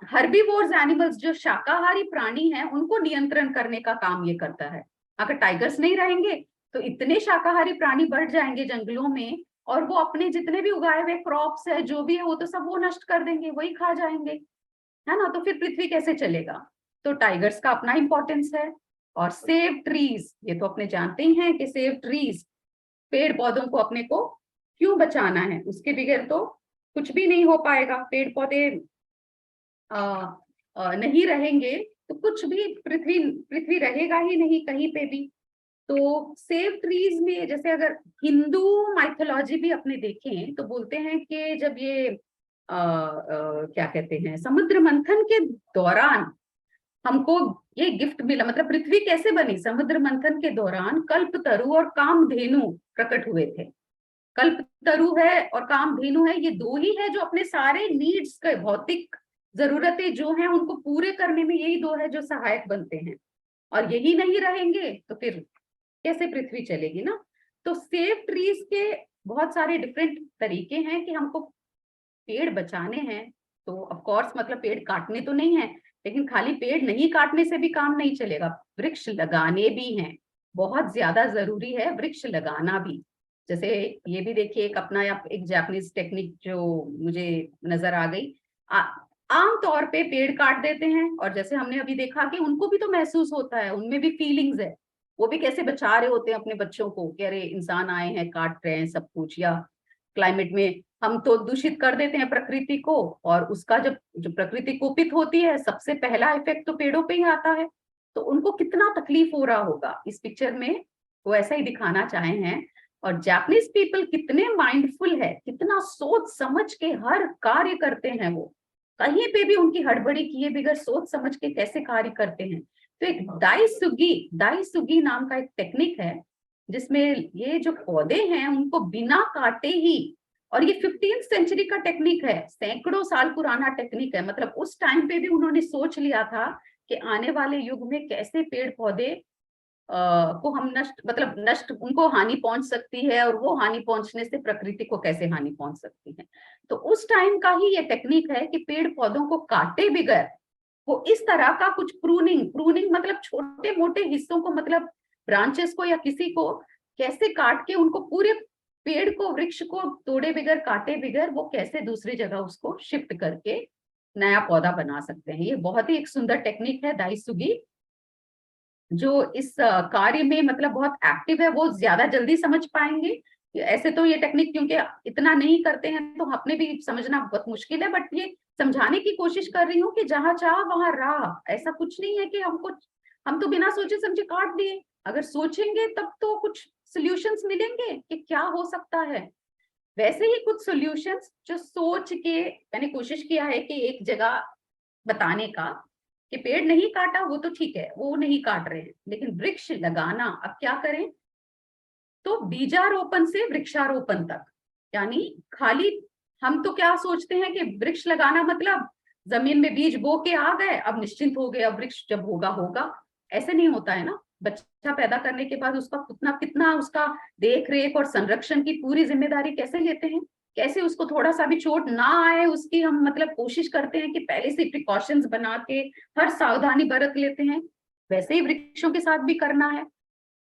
Speaker 2: हर्बीवोर्स एनिमल्स, जो शाकाहारी प्राणी हैं, उनको नियंत्रण करने का काम ये करता है। अगर टाइगर्स नहीं रहेंगे तो इतने शाकाहारी प्राणी बढ़ जाएंगे जंगलों में, और वो अपने जितने भी उगाए हुए क्रॉप्स है जो भी है वो तो सब वो नष्ट कर देंगे, वही खा जाएंगे, है ना। तो फिर पृथ्वी कैसे चलेगा? तो टाइगर्स का अपना इंपॉर्टेंस है। और सेव ट्रीज, ये तो अपने जानते ही हैं कि सेव ट्रीज, पेड़ पौधों को अपने को क्यों बचाना है, उसके बगैर तो कुछ भी नहीं हो पाएगा। पेड़ पौधे नहीं रहेंगे तो कुछ भी, पृथ्वी पृथ्वी रहेगा ही नहीं कहीं पे भी। तो सेव ट्रीज में, जैसे अगर हिंदू माइथोलॉजी भी अपने देखें तो बोलते हैं कि जब ये क्या कहते हैं, समुद्र मंथन के दौरान हमको ये गिफ्ट मिला। मतलब पृथ्वी कैसे बनी, समुद्र मंथन के दौरान कल्पतरु और कामधेनु प्रकट हुए थे। कल्पतरु है और कामधेनु है, ये दो ही है जो अपने सारे नीड्स के, भौतिक जरूरतें जो हैं उनको पूरे करने में यही दो है जो सहायक बनते हैं। और यही नहीं रहेंगे तो फिर कैसे पृथ्वी चलेगी ना। तो सेव ट्रीज के बहुत सारे डिफरेंट तरीके हैं कि हमको पेड़ बचाने हैं। तो ऑफ कोर्स मतलब पेड़ काटने तो नहीं है, लेकिन खाली पेड़ नहीं काटने से भी काम नहीं चलेगा, वृक्ष लगाने भी हैं। बहुत ज्यादा जरूरी है वृक्ष लगाना भी। जैसे ये भी देखिए, एक अपना एक जापानीज टेक्निक जो मुझे नजर आ गई। आम तौर पे पेड़ काट देते हैं, और जैसे हमने अभी देखा कि उनको भी तो महसूस होता है, उनमें भी फीलिंग्स है। वो भी कैसे बचा रहे होते हैं अपने बच्चों को कि अरे इंसान आए हैं काट रहे हैं सब कुछ। या क्लाइमेट में हम तो दूषित कर देते हैं प्रकृति को, और उसका जब जो प्रकृति कुपित होती है सबसे पहला इफेक्ट तो पेड़ों पे ही आता है। तो उनको कितना तकलीफ हो रहा होगा। इस पिक्चर में वो ऐसा ही दिखाना चाहे हैं। और जापानीज पीपल कितने माइंडफुल है, कितना सोच समझ के हर कार्य करते हैं। वो कहीं पे भी उनकी हड़बड़ी किए बगैर सोच समझ के कैसे कार्य करते हैं। तो एक दाई सुगी नाम का एक टेक्निक है जिसमें ये जो पौधे हैं उनको बिना काटे ही, और ये 15th सेंचुरी का टेक्निक है, सैकड़ों साल पुराना टेक्निक है। मतलब उस टाइम पे भी उन्होंने सोच लिया था कि आने वाले युग में कैसे पेड़ पौधे को हम नष्ट उनको हानि पहुंच सकती है, और वो हानि पहुंचने से प्रकृति को कैसे हानि पहुंच सकती है। तो उस टाइम का ही ये टेक्निक है कि पेड़ पौधों को काटे बगैर वो इस तरह का कुछ प्रूनिंग मतलब छोटे मोटे हिस्सों को, मतलब ब्रांचेस को या किसी को कैसे काट के उनको पूरे पेड़ को, वृक्ष को तोड़े बगैर, काटे बगैर वो कैसे दूसरी जगह उसको शिफ्ट करके नया पौधा बना सकते हैं। ये बहुत ही एक सुंदर टेक्निक है दाईसुगी, जो इस कार्य में मतलब बहुत एक्टिव है। वो ज्यादा जल्दी समझ पाएंगे। ऐसे तो ये टेक्निक क्योंकि इतना नहीं करते हैं तो अपने भी समझना बहुत मुश्किल है, बट ये समझाने की कोशिश कर रही हूँ कि जहां चाह वहां राह। ऐसा कुछ नहीं है कि हम तो बिना सोचे समझे काट दिए। अगर सोचेंगे तब तो कुछ सॉल्यूशंस मिलेंगे कि क्या हो सकता है। वैसे ही कुछ सॉल्यूशंस जो सोच के मैंने कोशिश किया है कि एक जगह बताने का, कि पेड़ नहीं काटा वो तो ठीक है, वो नहीं काट रहे हैं, लेकिन वृक्ष लगाना अब क्या करें। तो बीजारोपण से वृक्षारोपण तक, यानी खाली हम तो क्या सोचते हैं कि वृक्ष लगाना मतलब जमीन में बीज बो के आ गए, अब निश्चिंत हो गए, अब वृक्ष जब होगा होगा। ऐसे नहीं होता है ना। बच्चा पैदा करने के बाद उसका कितना कितना उसका देख रेख और संरक्षण की पूरी जिम्मेदारी कैसे लेते हैं, कैसे उसको थोड़ा सा भी चोट ना आए उसकी हम मतलब कोशिश करते हैं कि पहले से प्रिकॉशंस बना के हर सावधानी बरत लेते हैं। वैसे ही वृक्षों के साथ भी करना है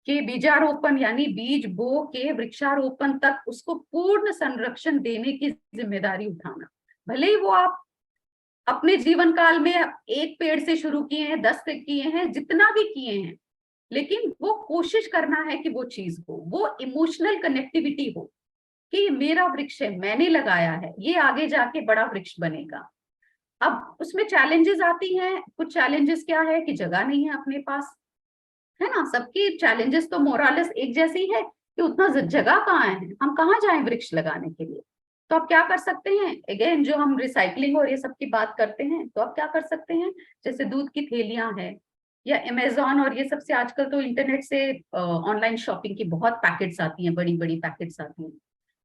Speaker 2: कि बीजारोपण यानी बीज बो के वृक्षारोपण तक उसको पूर्ण संरक्षण देने की जिम्मेदारी उठाना। भले ही वो आप अपने जीवन काल में एक पेड़ से शुरू किए हैं, 10 से किए हैं, जितना भी किए हैं, लेकिन वो कोशिश करना है कि वो चीज हो, वो इमोशनल कनेक्टिविटी हो कि ये मेरा वृक्ष है, मैंने लगाया है, ये आगे जाके बड़ा वृक्ष बनेगा। अब उसमें चैलेंजेस आती हैं। कुछ चैलेंजेस क्या है कि जगह नहीं है अपने पास, है ना। सबकी चैलेंजेस तो मोरालेस एक जैसी है कि उतना जगह कहाँ है, हम कहाँ जाएं वृक्ष लगाने के लिए। तो आप क्या कर सकते हैं, अगेन जो हम रिसाइकलिंग और ये सब की बात करते हैं, तो आप क्या कर सकते हैं, जैसे दूध की थैलियां हैं, या अमेजोन और ये सब से आजकल तो इंटरनेट से ऑनलाइन शॉपिंग की बहुत पैकेट्स आती हैं, बड़ी बड़ी पैकेट्स आती हैं।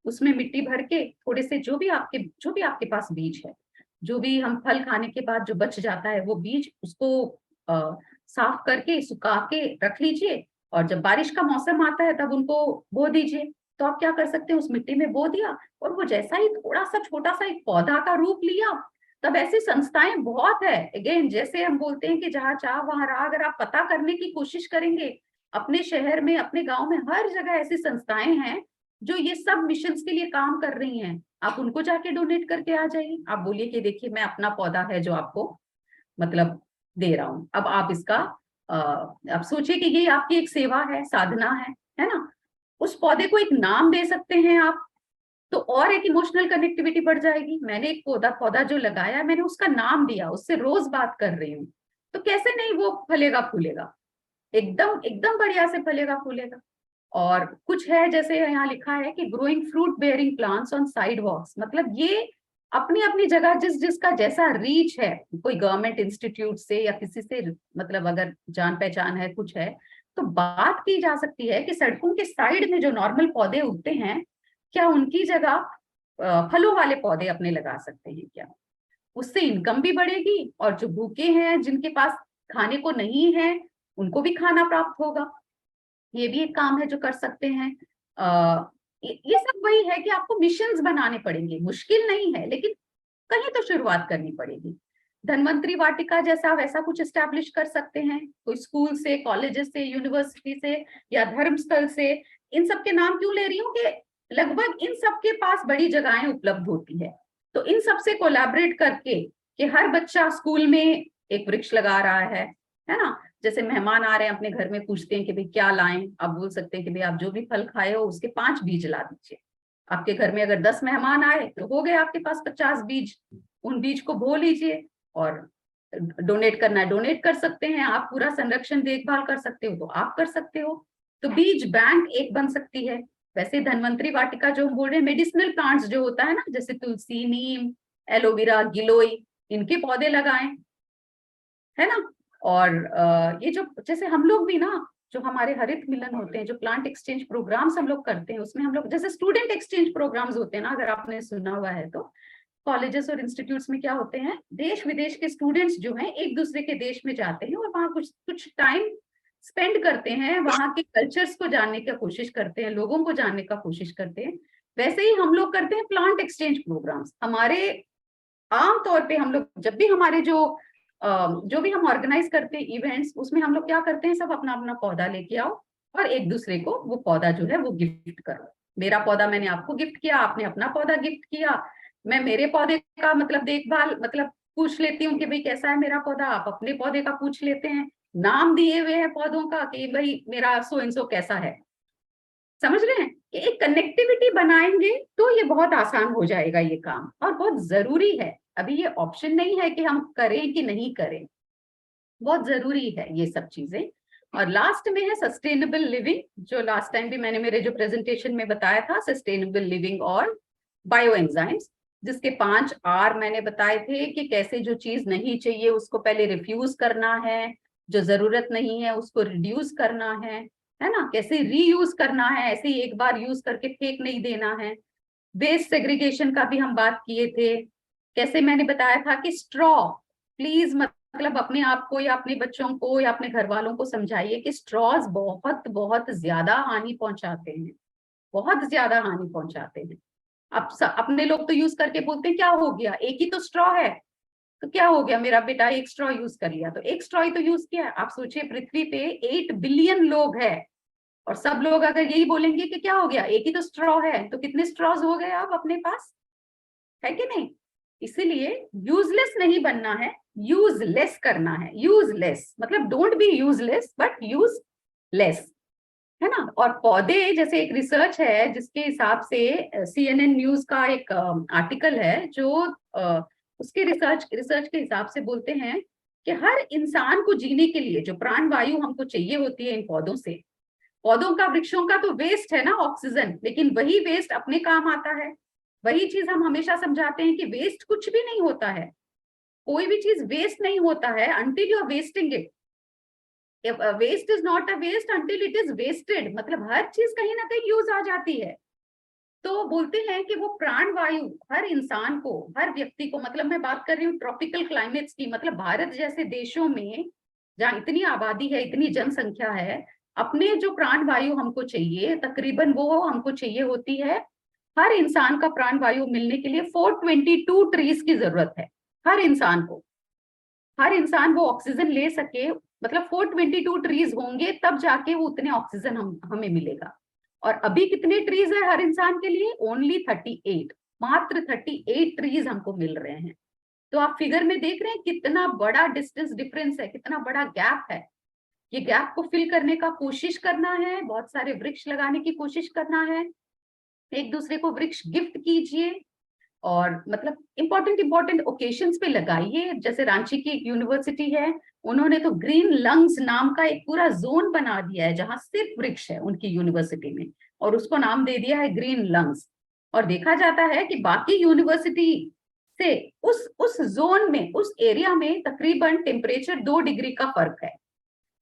Speaker 2: उसमें मिट्टी भर के थोड़े से जो भी आपके पास बीज है, जो भी हम फल खाने के बाद जो बच जाता है वो बीज, उसको साफ करके सुखा के रख लीजिए, और जब बारिश का मौसम आता है तब उनको बो दीजिए। तो आप क्या कर सकते हैं, उस मिट्टी में बो दिया, और वो जैसा ही थोड़ा सा छोटा सा एक पौधा का रूप लिया। तब ऐसी संस्थाएं बहुत है, अगेन जैसे हम बोलते हैं कि जहां चाह वहां राह। अगर आप पता करने की कोशिश करेंगे अपने शहर में, अपने गांव में, हर जगह ऐसी संस्थाएं हैं जो ये सब मिशन के लिए काम कर रही हैं। आप उनको जाके डोनेट करके आ जाइए। आप बोलिए कि देखिए मैं अपना पौधा है जो आपको मतलब दे रहा हूं, अब आप इसका आप सोचिए कि ये आपकी एक सेवा है, साधना है ना। उस पौधे को एक नाम दे सकते हैं आप, तो और एक इमोशनल कनेक्टिविटी बढ़ जाएगी। मैंने एक पौधा जो लगाया, मैंने उसका नाम दिया, उससे रोज बात कर रही हूँ, तो कैसे नहीं वो फलेगा फूलेगा, एकदम एकदम बढ़िया से फलेगा फूलेगा। और कुछ है जैसे यहाँ लिखा है कि growing fruit bearing plants on sidewalks, मतलब ये अपनी अपनी जगह जिस जिसका जैसा रीच है, कोई गवर्नमेंट इंस्टीट्यूट से या किसी से मतलब अगर जान पहचान है, कुछ है, तो बात की जा सकती है कि सड़कों के साइड में जो नॉर्मल पौधे उगते हैं, क्या उनकी जगह फलों वाले पौधे अपने लगा सकते हैं क्या? उससे इनकम भी बढ़ेगी और जो भूखे हैं, जिनके पास खाने को नहीं है, उनको भी खाना प्राप्त होगा। ये भी एक काम है जो कर सकते हैं। ये सब वही है कि आपको मिशंस बनाने पड़ेंगे, मुश्किल नहीं है, लेकिन कहीं तो शुरुआत करनी पड़ेगी। धन्वंतरी वाटिका जैसा वैसा कुछ एस्टैब्लिश कर सकते हैं, कोई स्कूल से, कॉलेजेस से, यूनिवर्सिटी से या धर्मस्थल से। इन सब के नाम क्यों ले रही हूँ कि लगभग इन सब के पास बड़ी जगहें उपलब्ध होती है, तो इन सब से कोलैबोरेट करके कि हर बच्चा स्कूल में एक वृक्ष लगा रहा है ना। जैसे मेहमान आ रहे हैं अपने घर में, पूछते हैं कि भाई क्या लाएं, आप बोल सकते हैं कि भाई आप जो भी फल खाए हो उसके 5 बीज ला दीजिए। आपके घर में अगर 10 मेहमान आए तो हो गए आपके पास 50 बीज। उन बीज को बो लीजिए और डोनेट करना है डोनेट कर सकते हैं आप, पूरा संरक्षण देखभाल कर सकते हो तो आप कर सकते हो। तो बीज बैंक एक बन सकती है। वैसे धन्वंतरी वाटिका जो हम बोल रहे हैं, मेडिसिनल प्लांट्स जो होता है ना, जैसे तुलसी, नीम, एलोवेरा, गिलोय, इनके पौधे लगाएं, है ना। और ये जो जैसे हम लोग भी ना, जो हमारे हरित मिलन होते हैं, जो प्लांट एक्सचेंज प्रोग्राम्स हम लोग करते हैं, उसमें हम लोग जैसे स्टूडेंट एक्सचेंज प्रोग्राम्स होते हैं ना, अगर आपने सुना हुआ है तो कॉलेजेस और इंस्टीट्यूट्स में क्या होते हैं, देश विदेश के स्टूडेंट्स जो हैं एक दूसरे के देश में जाते हैं और वहां कुछ कुछ टाइम स्पेंड करते हैं, वहां के कल्चर्स को जानने की कोशिश करते हैं, लोगों को जानने का कोशिश करते हैं। वैसे ही हम लोग करते हैं प्लांट एक्सचेंज प्रोग्राम्स। हमारे आम तौर पे हम लोग जब भी हमारे जो भी हम ऑर्गेनाइज करते हैं इवेंट्स, उसमें हम लोग क्या करते हैं, सब अपना अपना पौधा लेके आओ और एक दूसरे को वो पौधा जो है वो गिफ्ट करो। मेरा पौधा मैंने आपको गिफ्ट किया, आपने अपना पौधा गिफ्ट किया। मैं मेरे पौधे का मतलब देखभाल मतलब पूछ लेती हूँ कि भाई कैसा है मेरा पौधा, आप अपने पौधे का पूछ लेते हैं। नाम दिए हुए हैं पौधों का कि भाई मेरा सो एंड सो कैसा है। समझ रहे हैं कि एक कनेक्टिविटी बनाएंगे तो ये बहुत आसान हो जाएगा ये काम, और बहुत जरूरी है। अभी ये ऑप्शन नहीं है कि हम करें कि नहीं करें, बहुत जरूरी है ये सब चीजें। और लास्ट में है सस्टेनेबल लिविंग, जो लास्ट टाइम भी मैंने मेरे जो प्रेजेंटेशन में बताया था, सस्टेनेबल लिविंग और बायो एंजाइम्स, जिसके 5 R मैंने बताए थे कि कैसे जो चीज नहीं चाहिए उसको पहले रिफ्यूज करना है, जो जरूरत नहीं है उसको रिड्यूस करना है ना, कैसे रीयूज करना है, ऐसे ही एक बार यूज करके फेंक नहीं देना है। वेस्ट सेग्रीगेशन का भी हम बात किए थे। कैसे मैंने बताया था कि स्ट्रॉ, प्लीज मतलब अपने आप को या अपने बच्चों को या अपने घर वालों को समझाइए कि स्ट्रॉज बहुत बहुत ज्यादा हानि पहुंचाते हैं, बहुत ज्यादा हानि पहुंचाते हैं। अपने लोग तो यूज करके बोलते हैं क्या हो गया, एक ही तो स्ट्रॉ है, तो क्या हो गया, मेरा बेटा एक स्ट्रॉ यूज कर लिया, तो एक स्ट्रॉ ही तो यूज किया है। आप सोचिए पृथ्वी पे 8 बिलियन लोग हैं और सब लोग अगर यही बोलेंगे कि क्या हो गया, एक ही तो स्ट्रॉ है, तो कितने स्ट्रॉज हो गए अब अपने पास, है कि नहीं। इसीलिए यूजलेस नहीं बनना है, यूजलेस करना है। यूजलेस मतलब don't be useless but use less, है ना। और पौधे, जैसे एक रिसर्च है जिसके हिसाब से CNN न्यूज का एक आर्टिकल है जो उसके रिसर्च के हिसाब से बोलते हैं कि हर इंसान को जीने के लिए जो प्राण वायु हमको चाहिए होती है इन पौधों से, पौधों का, वृक्षों का तो वेस्ट है ना ऑक्सीजन, लेकिन वही वेस्ट अपने काम आता है। वही चीज हम हमेशा समझाते हैं कि वेस्ट कुछ भी नहीं होता है, कोई भी चीज वेस्ट नहीं होता है until you are wasting it. Waste is not a waste until it is wasted, मतलब हर चीज कहीं ना कहीं यूज आ जाती है। तो बोलते हैं कि वो प्राण वायु हर इंसान को, हर व्यक्ति को, मतलब मैं बात कर रही हूँ ट्रॉपिकल क्लाइमेट्स की, मतलब भारत जैसे देशों में जहाँ इतनी आबादी है, इतनी जनसंख्या है, अपने जो प्राण वायु हमको चाहिए तकरीबन वो हमको चाहिए होती है, हर इंसान का प्राण वायु मिलने के लिए 422 ट्रीज की जरूरत है। हर इंसान को, हर इंसान वो ऑक्सीजन ले सके, मतलब 422 ट्रीज होंगे तब जाके वो उतने ऑक्सीजन हमें मिलेगा। और अभी कितने ट्रीज है हर इंसान के लिए, ओनली 38, मात्र 38 ट्रीज हमको मिल रहे हैं। तो आप फिगर में देख रहे हैं कितना बड़ा डिस्टेंस डिफरेंस है, कितना बड़ा गैप है। ये गैप को फिल करने का कोशिश करना है, बहुत सारे वृक्ष लगाने की कोशिश करना है, एक दूसरे को वृक्ष गिफ्ट कीजिए और मतलब इंपॉर्टेंट ओकेशंस पे लगाइए। जैसे रांची की एक यूनिवर्सिटी है, उन्होंने तो ग्रीन लंग्स नाम का एक पूरा जोन बना दिया है जहां सिर्फ वृक्ष है उनकी यूनिवर्सिटी में, और उसको नाम दे दिया है ग्रीन लंग्स। और देखा जाता है कि बाकी यूनिवर्सिटी से उस जोन में, उस एरिया में तकरीबन टेम्परेचर 2 डिग्री का फर्क है।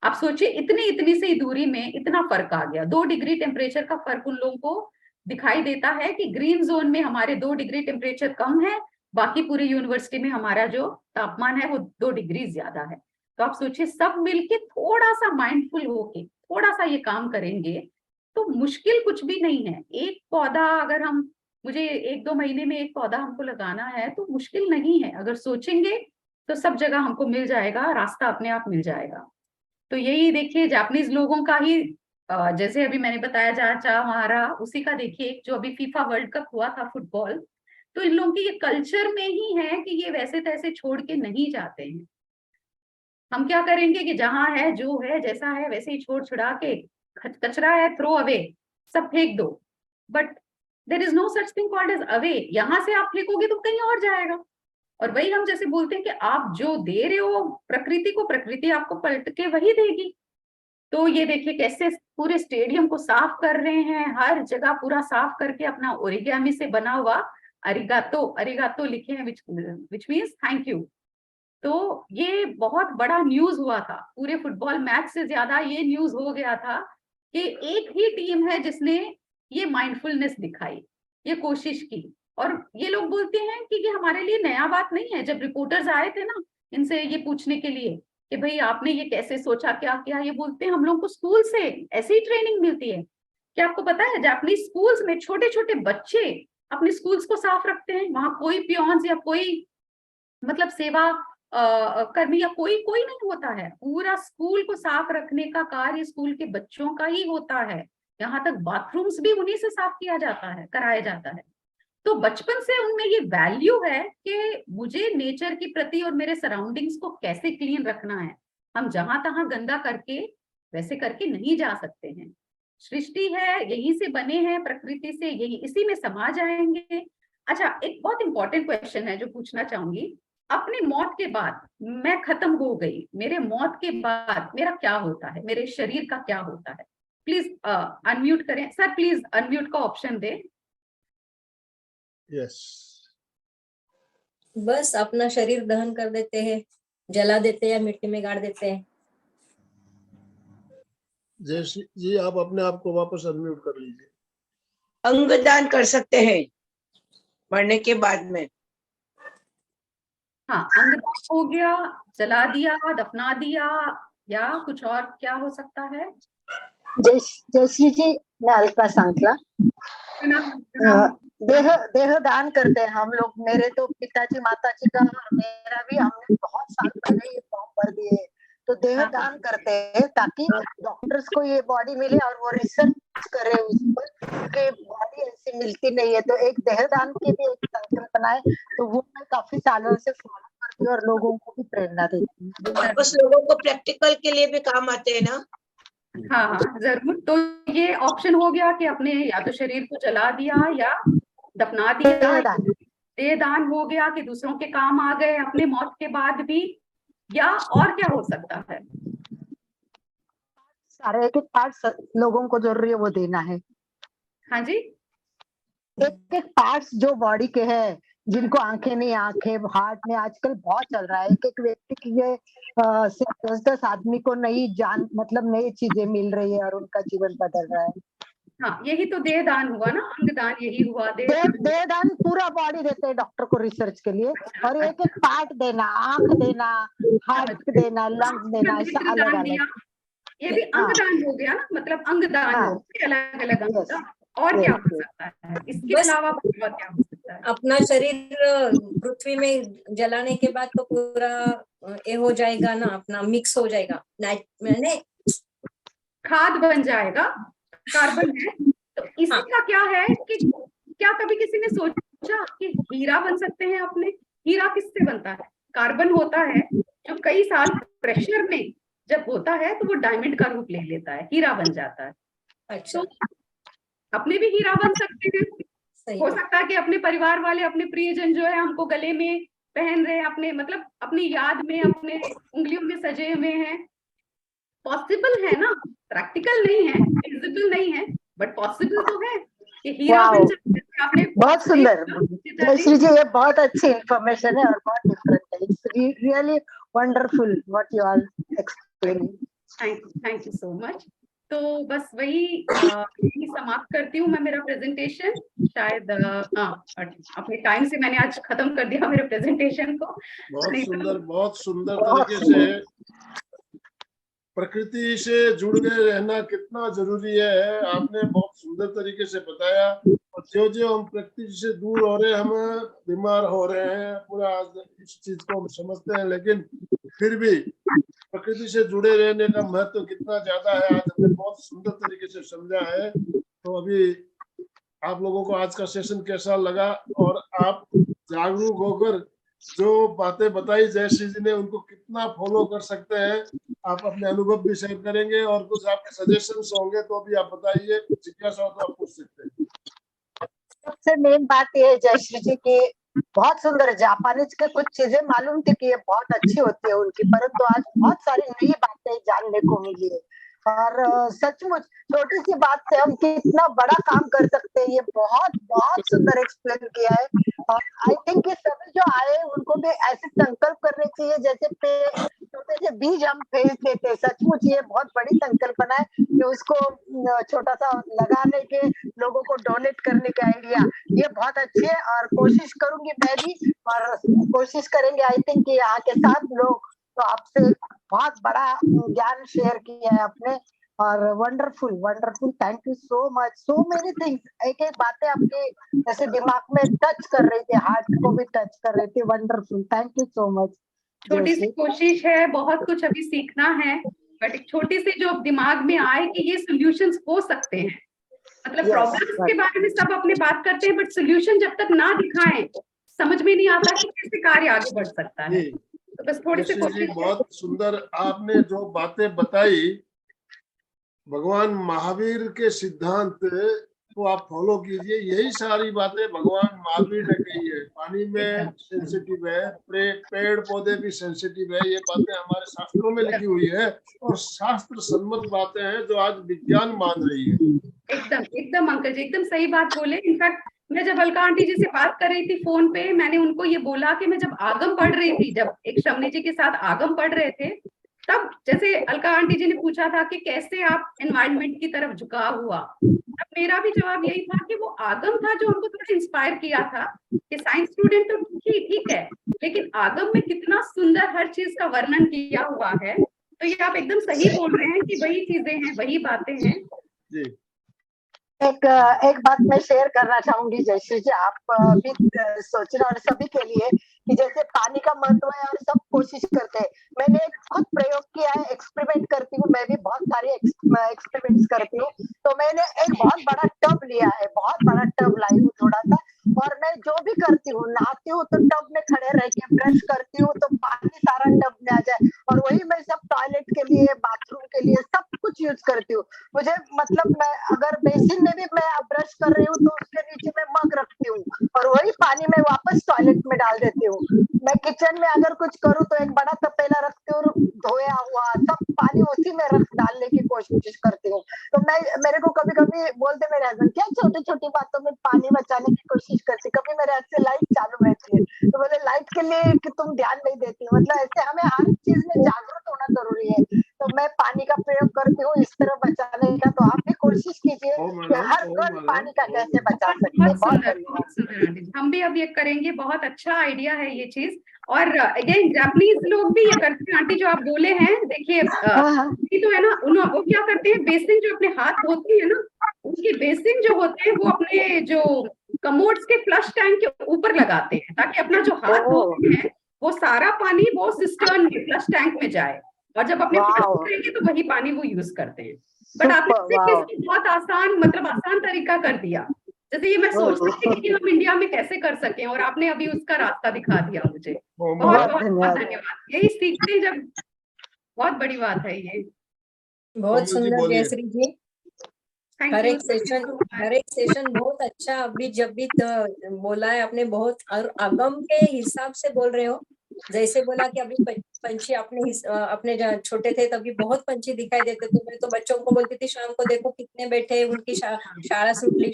Speaker 2: आप सोचिए इतनी इतनी सी दूरी में इतना फर्क आ गया। 2 डिग्री टेम्परेचर का फर्क उन लोगों को दिखाई देता है कि ग्रीन जोन में हमारे 2 डिग्री टेम्परेचर कम है, बाकी पूरी यूनिवर्सिटी में हमारा जो तापमान है वो 2 डिग्री ज्यादा है। तो आप सोचिए सब मिलके थोड़ा सा माइंडफुल होके थोड़ा सा ये काम करेंगे तो मुश्किल कुछ भी नहीं है। एक पौधा अगर हम, मुझे 1-2 महीने में एक पौधा हमको लगाना है तो मुश्किल नहीं है। अगर सोचेंगे तो सब जगह हमको मिल जाएगा, रास्ता अपने आप मिल जाएगा। तो यही देखिए जापानीज लोगों का ही जैसे अभी मैंने बताया चाचा हमारा, उसी का देखिए जो अभी फीफा वर्ल्ड कप हुआ था फुटबॉल, तो इन लोगों की ये कल्चर में ही है कि ये वैसे तैसे छोड़ के नहीं जाते हैं। हम क्या करेंगे कि जहां है जो है जैसा है वैसे ही छोड़ छुड़ा के, कचरा है थ्रो अवे, सब फेंक दो। But there is no such thing called as away. यहां से आप फेंकोगे तो कहीं और जाएगा। और वही हम जैसे बोलते हैं कि आप जो दे रहे हो प्रकृति को, प्रकृति आपको पलट के वही देगी। तो ये देखिए कैसे पूरे स्टेडियम को साफ कर रहे हैं, हर जगह पूरा साफ करके अपना ओरिगामी से बना हुआ अरिगातो अरिगातो लिखे हैं, विच मीन्स थैंक यू। तो ये बहुत बड़ा न्यूज हुआ था, पूरे फुटबॉल मैच से ज्यादा ये न्यूज हो गया था कि एक ही टीम है जिसने ये माइंडफुलनेस दिखाई, ये कोशिश की। और ये लोग बोलते हैं कि ये हमारे लिए नया बात नहीं है। जब रिपोर्टर्स आए थे ना इनसे ये पूछने के लिए कि भाई आपने ये कैसे सोचा, क्या किया, ये बोलते हैं हम लोग को स्कूल से ऐसी ही ट्रेनिंग मिलती है। क्या आपको पता है जापानीज स्कूल्स में छोटे छोटे बच्चे अपने स्कूल्स को साफ रखते हैं, वहां कोई पियोन्स या कोई मतलब सेवा कर्मी या कोई कोई नहीं होता है। पूरा स्कूल को साफ रखने का कार्य स्कूल के बच्चों का ही होता है। यहाँ तक बाथरूम्स भी उन्हीं से साफ किया जाता है, कराया जाता है। तो बचपन से उनमें ये वैल्यू है कि मुझे नेचर के प्रति और मेरे सराउंडिंग्स को कैसे क्लीन रखना है। हम जहां तहां गंदा करके वैसे करके नहीं जा सकते हैं। सृष्टि है, यहीं से बने हैं, प्रकृति से, यही इसी में समा जाएंगे। अच्छा, एक बहुत इंपॉर्टेंट क्वेश्चन है जो पूछना चाहूंगी। अपनी मौत के बाद मैं खत्म हो गई, मेरे मौत के बाद मेरा क्या होता है, मेरे शरीर का क्या होता है? प्लीज अनम्यूट करें सर, प्लीज अनम्यूट का ऑप्शन दे।
Speaker 1: यस,
Speaker 3: बस अपना शरीर दहन कर देते हैं, जला देते हैं या मिट्टी में गाड़ देते हैं।
Speaker 1: जयश्री जी आप अपने आप को वापस अनम्यूट कर लीजिए।
Speaker 4: अंगदान कर सकते हैं मरने के बाद में।
Speaker 2: हाँ, अंगदान हो गया, जला दिया, दफना दिया, या कुछ और क्या हो सकता है?
Speaker 5: जयश्री जी, मैं अल्पा सांकला। देह दान करते हैं हम लोग। मेरे तो पिताजी माताजी का और मेरा भी, हमने बहुत साल पहले ये फॉर्म भर दिए। तो देह दान करते हैं ताकि डॉक्टर्स को ये बॉडी मिले और वो रिसर्च करे उस पर, क्योंकि बॉडी ऐसी मिलती नहीं है। तो एक देह दान की भी एक संकल्पना है, तो वो मैं काफी सालों से फॉलो करती हूँ और लोगों को भी प्रेरणा देती हूँ।
Speaker 4: बस लोगों को प्रैक्टिकल के लिए भी काम आते हैं ना।
Speaker 2: हाँ हाँ जरूर। तो ये ऑप्शन हो गया कि अपने या तो शरीर को जला दिया या दफना दिया। देह दान हो गया कि दूसरों के काम आ गए अपने मौत के बाद भी, या और क्या हो सकता है?
Speaker 5: सारे एक एक पार्ट्स लोगों को जरूरी है वो देना है।
Speaker 2: हाँ जी,
Speaker 5: एक एक पार्ट्स जो बॉडी के हैं, जिनको आंखें नहीं, आंखें हार्ट में आजकल बहुत चल रहा है। एक एक व्यक्ति की ये 10-10 आदमी को नई जान, मतलब नई चीजें मिल रही है और उनका जीवन बदल रहा है।
Speaker 2: हाँ यही तो देह दान हुआ ना, अंगदान यही हुआ।
Speaker 5: देह दान पूरा बॉडी देते हैं डॉक्टर को रिसर्च के लिए, और एक एक पार्ट देना, आंख देना, हार्ट देना, लंग्स देना, ऐसा अलग अलग।
Speaker 2: ये भी अंगदान हो गया ना, मतलब अंगदान हो गया, अलग अलग अंग। और क्या हो सकता है इसके अलावा? और क्या हो सकता है?
Speaker 3: अपना शरीर पृथ्वी में जलाने के बाद तो पूरा ये हो जाएगा ना, अपना मिक्स हो जाएगा, मैंने
Speaker 2: खाद बन जाएगा, कार्बन है। तो इसी का क्या है कि क्या कभी किसी ने सोचा कि हीरा बन सकते हैं अपने? हीरा किससे बनता है? कार्बन होता है जो कई साल प्रेशर में जब होता है तो वो डायमंड का रूप ले लेता है, हीरा बन जाता है।
Speaker 3: अच्छा,
Speaker 2: तो अपने भी हीरा बन सकते हैं।
Speaker 3: सही
Speaker 2: हो सकता है कि अपने परिवार वाले, अपने प्रियजन जो है हमको गले में पहन रहे हैं, अपने मतलब अपनी याद में, अपने उंगलियों में सजे हुए हैं। पॉसिबल है ना, प्रैक्टिकल नहीं है, फिजिबल नहीं है, बट पॉसिबल तो है कि हीरा बन जाए। आपने
Speaker 5: बहुत सुंदर
Speaker 2: सीता जी,
Speaker 5: जयश्री जी, ये बहुत अच्छी इंफॉर्मेशन है और बहुत डिफरेंट है. It's really wonderful what you are explaining.
Speaker 2: Thank you so much. तो बस वही यही समाप्त करती हूँ मैं मेरा प्रेजेंटेशन. शायद अपने टाइम से मैंने आज खत्म कर दिया मेरे प्रेजेंटेशन को. नहीं तो
Speaker 1: बहुत सुंदर
Speaker 5: बहुत
Speaker 1: तरीके से प्रकृति से जुड़ गए रहना कितना जरूरी है, आपने बहुत सुंदर तरीके से बताया. और जो जो हम प्रकृति से दूर हो रहे हैं, हम बीमार हो रहे हैं, पूरा इस चीज को हम समझते हैं, लेकिन फिर भी प्रकृति से जुड़े रहने का महत्व कितना ज्यादा है, आज हमने बहुत सुंदर तरीके से समझा है. तो अभी आप लोगों को आज का सेशन कैसा लगा, और आप जागरूक होकर जो बातें बताई जयश्री जी ने, उनको कितना फॉलो कर सकते हैं, आप अपने अनुभव भी शेयर करेंगे, और कुछ आपके सजेशंस होंगे तो भी आप बताइए. कुछ जिज्ञासा हो तो आप पूछ सकते हैं.
Speaker 5: सबसे मेन बात ये है जयश्री जी की बहुत सुंदर जापानीज के कुछ चीजें मालूम थी कि ये बहुत अच्छी होती है उनकी, परंतु आज बहुत सारी नई बातें जानने को मिली है. और सचमुच छोटी सी बात से हम कितना बड़ा काम कर सकते हैं, ये बहुत बहुत सुंदर एक्सप्लेन किया है. और आई थिंक कि सभी जो आए उनको भी ऐसे संकल्प करने चाहिए जैसे छोटे से बीज हम फेंक देते हैं. सचमुच ये बहुत बड़ी संकल्पना है कि उसको छोटा सा लगाने के, लोगों को डोनेट करने का आइडिया, ये बहुत अच्छी है. और कोशिश करूंगी मैं भी, और कोशिश करेंगे. आई थिंक कि यहाँ के साथ लोग तो आपसे बहुत बड़ा ज्ञान शेयर किया है आपने. और wonderful wonderful, thank you so much. So many things, एक एक बातें आपके जैसे दिमाग में टच कर रही थी, हार्ट को भी टच कर रही थी. Wonderful, thank you so much.
Speaker 2: छोटी सी कोशिश है, बहुत कुछ अभी सीखना है, बट एक छोटी सी जो दिमाग में आए कि ये सॉल्यूशंस हो सकते हैं. मतलब
Speaker 5: Yes,
Speaker 2: प्रॉब्लम्स के
Speaker 5: right.
Speaker 2: बारे में सब अपने बात करते हैं, बट सॉल्यूशन जब तक ना दिखाएं समझ में नहीं आता कि कैसे कार्य आगे बढ़ सकता है.
Speaker 1: जी,
Speaker 2: तो बस थोड़ी सी
Speaker 1: जयश्री जी,
Speaker 2: कोशिश है.
Speaker 1: बहुत सुंदर आपने जो बातें बताई, भगवान महावीर के सिद्धांत को आप फॉलो कीजिए. यही सारी बातें भगवान महावीर ने कही है. पानी में सेंसिटिव है, पेड़ पौधे भी सेंसिटिव है, ये बातें हमारे शास्त्रों में लिखी हुई है, और शास्त्र सम्मत बातें हैं जो आज विज्ञान मान रही है.
Speaker 2: एकदम एकदम अंकल जी एकदम सही बात बोले. इनफैक्ट मैं जब अलका आंटी जी से बात कर रही थी फोन पे, मैंने उनको ये बोला कि मैं जब आगम पढ़ रही थी, जब एक शमनी जी के साथ आगम पढ़ रहे थे, तब जैसे अलका आंटी जी ने पूछा था कि कैसे आप एनवायरनमेंट की तरफ झुकाव हुआ, तब मेरा भी जवाब यही था कि वो आगम था जो हमको थोड़ा इंस्पायर किया था कि साइंस स्टूडेंट तो ठीक है, लेकिन आगम में कितना सुंदर हर चीज का वर्णन किया हुआ है. तो ये आप एकदम सही बोल रहे हैं कि वही चीजें हैं, वही बातें हैं.
Speaker 1: जी,
Speaker 5: एक बात मैं शेयर करना चाहूंगी जयश्री जी, आप भी सोच रहे, और सभी के लिए, कि जैसे पानी का महत्व है और सब कोशिश करते हैं. मैंने खुद प्रयोग किया है, एक्सपेरिमेंट करती हूँ, मैं भी बहुत सारे एक्सपेरिमेंट्स करती हूँ. तो मैंने एक बहुत बड़ा टब लिया है, बहुत बड़ा टब लाई हूँ थोड़ा सा, और मैं जो भी करती हूँ, नहाती हूँ तो टब में खड़े रह के, ब्रश करती हूँ तो पानी सारा टब में आ जाए, और वही मैं सब टॉयलेट के लिए, बाथरूम के लिए सब कुछ यूज करती हूँ. मुझे मतलब मैं अगर बेसिन में भी मैं ब्रश कर रही हूँ तो उसके नीचे मैं मग रखती हूँ, और वही पानी मैं वापस टॉयलेट में डाल देती हूँ. मैं किचन में अगर कुछ करूँ तो एक बड़ा तपेला रखती हूँ, धोया हुआ सब पानी उसी में रख डालने की कोशिश करती हूँ. तो मेरे को कभी कभी बोलते मेरे हस्बैंड, क्या छोटी छोटी बातों में पानी बचाने की कोशिश करती. कभी मेरे हाथ से लाइट चालू रहती है तो बोले लाइट के लिए कि तुम ध्यान नहीं देती. मतलब ऐसे हमें हर चीज में जागरूक होना जरूरी है. तो मैं पानी का प्रयोग करती हूँ इस तरह बचाने का. तो आप भी कोशिश कीजिए कि हर कण पानी का कैसे बचा सकते हैं. बहुत धन्यवाद.
Speaker 2: बहुत सुंदर आंटी जी. हम भी अब ये करेंगे, बहुत अच्छा आइडिया है ये चीज. और अगेन जापानीज लोग भी ये करते हैं आंटी, जो आप बोले हैं. देखिए
Speaker 5: हाँ, हाँ.
Speaker 2: ये तो है ना, वो क्या करते हैं, बेसिन जो अपने हाथ धोते हैं ना, उनके बेसिन जो होते हैं वो अपने जो कमोड्स के फ्लश टैंक के ऊपर लगाते हैं, ताकि अपना जो हाथ धोते हैं वो सारा पानी वो सिस्टर्न में, फ्लश टैंक में जाए, और जब अपने फ्लश
Speaker 5: वाओ,
Speaker 2: करेंगे तो वही पानी वो यूज करते हैं. बट आपने
Speaker 5: सुपर, वाओ.
Speaker 2: इसकी बहुत आसान, मतलब आसान तरीका कर दिया. जैसे ये मैं सोचती थी कि हम इंडिया में कैसे कर सकें, और आपने अभी उसका रास्ता दिखा दिया मुझे. बहुत बहुत बहुत
Speaker 5: धन्यवाद.
Speaker 2: धन्यवाद. यही सीखते हैं जब, बहुत बड़ी बात है ये.
Speaker 3: बहुत
Speaker 1: कोमल जी
Speaker 3: सुंदर
Speaker 1: बोलिए.
Speaker 3: जयश्री जी.
Speaker 2: थैंक
Speaker 3: हर
Speaker 2: यू.
Speaker 3: एक सेशन बहुत अच्छा. अभी जब भी बोला है आपने, बहुत और अगम के हिसाब से बोल रहे हो, जैसे बोला कि अभी पंछी अपने जब छोटे थे तभी बहुत पंछी दिखाई देते थे। मैं तो बच्चों को बोलती थी शाम को देखो कितने बैठे हैं, उनकी शाळा सुटली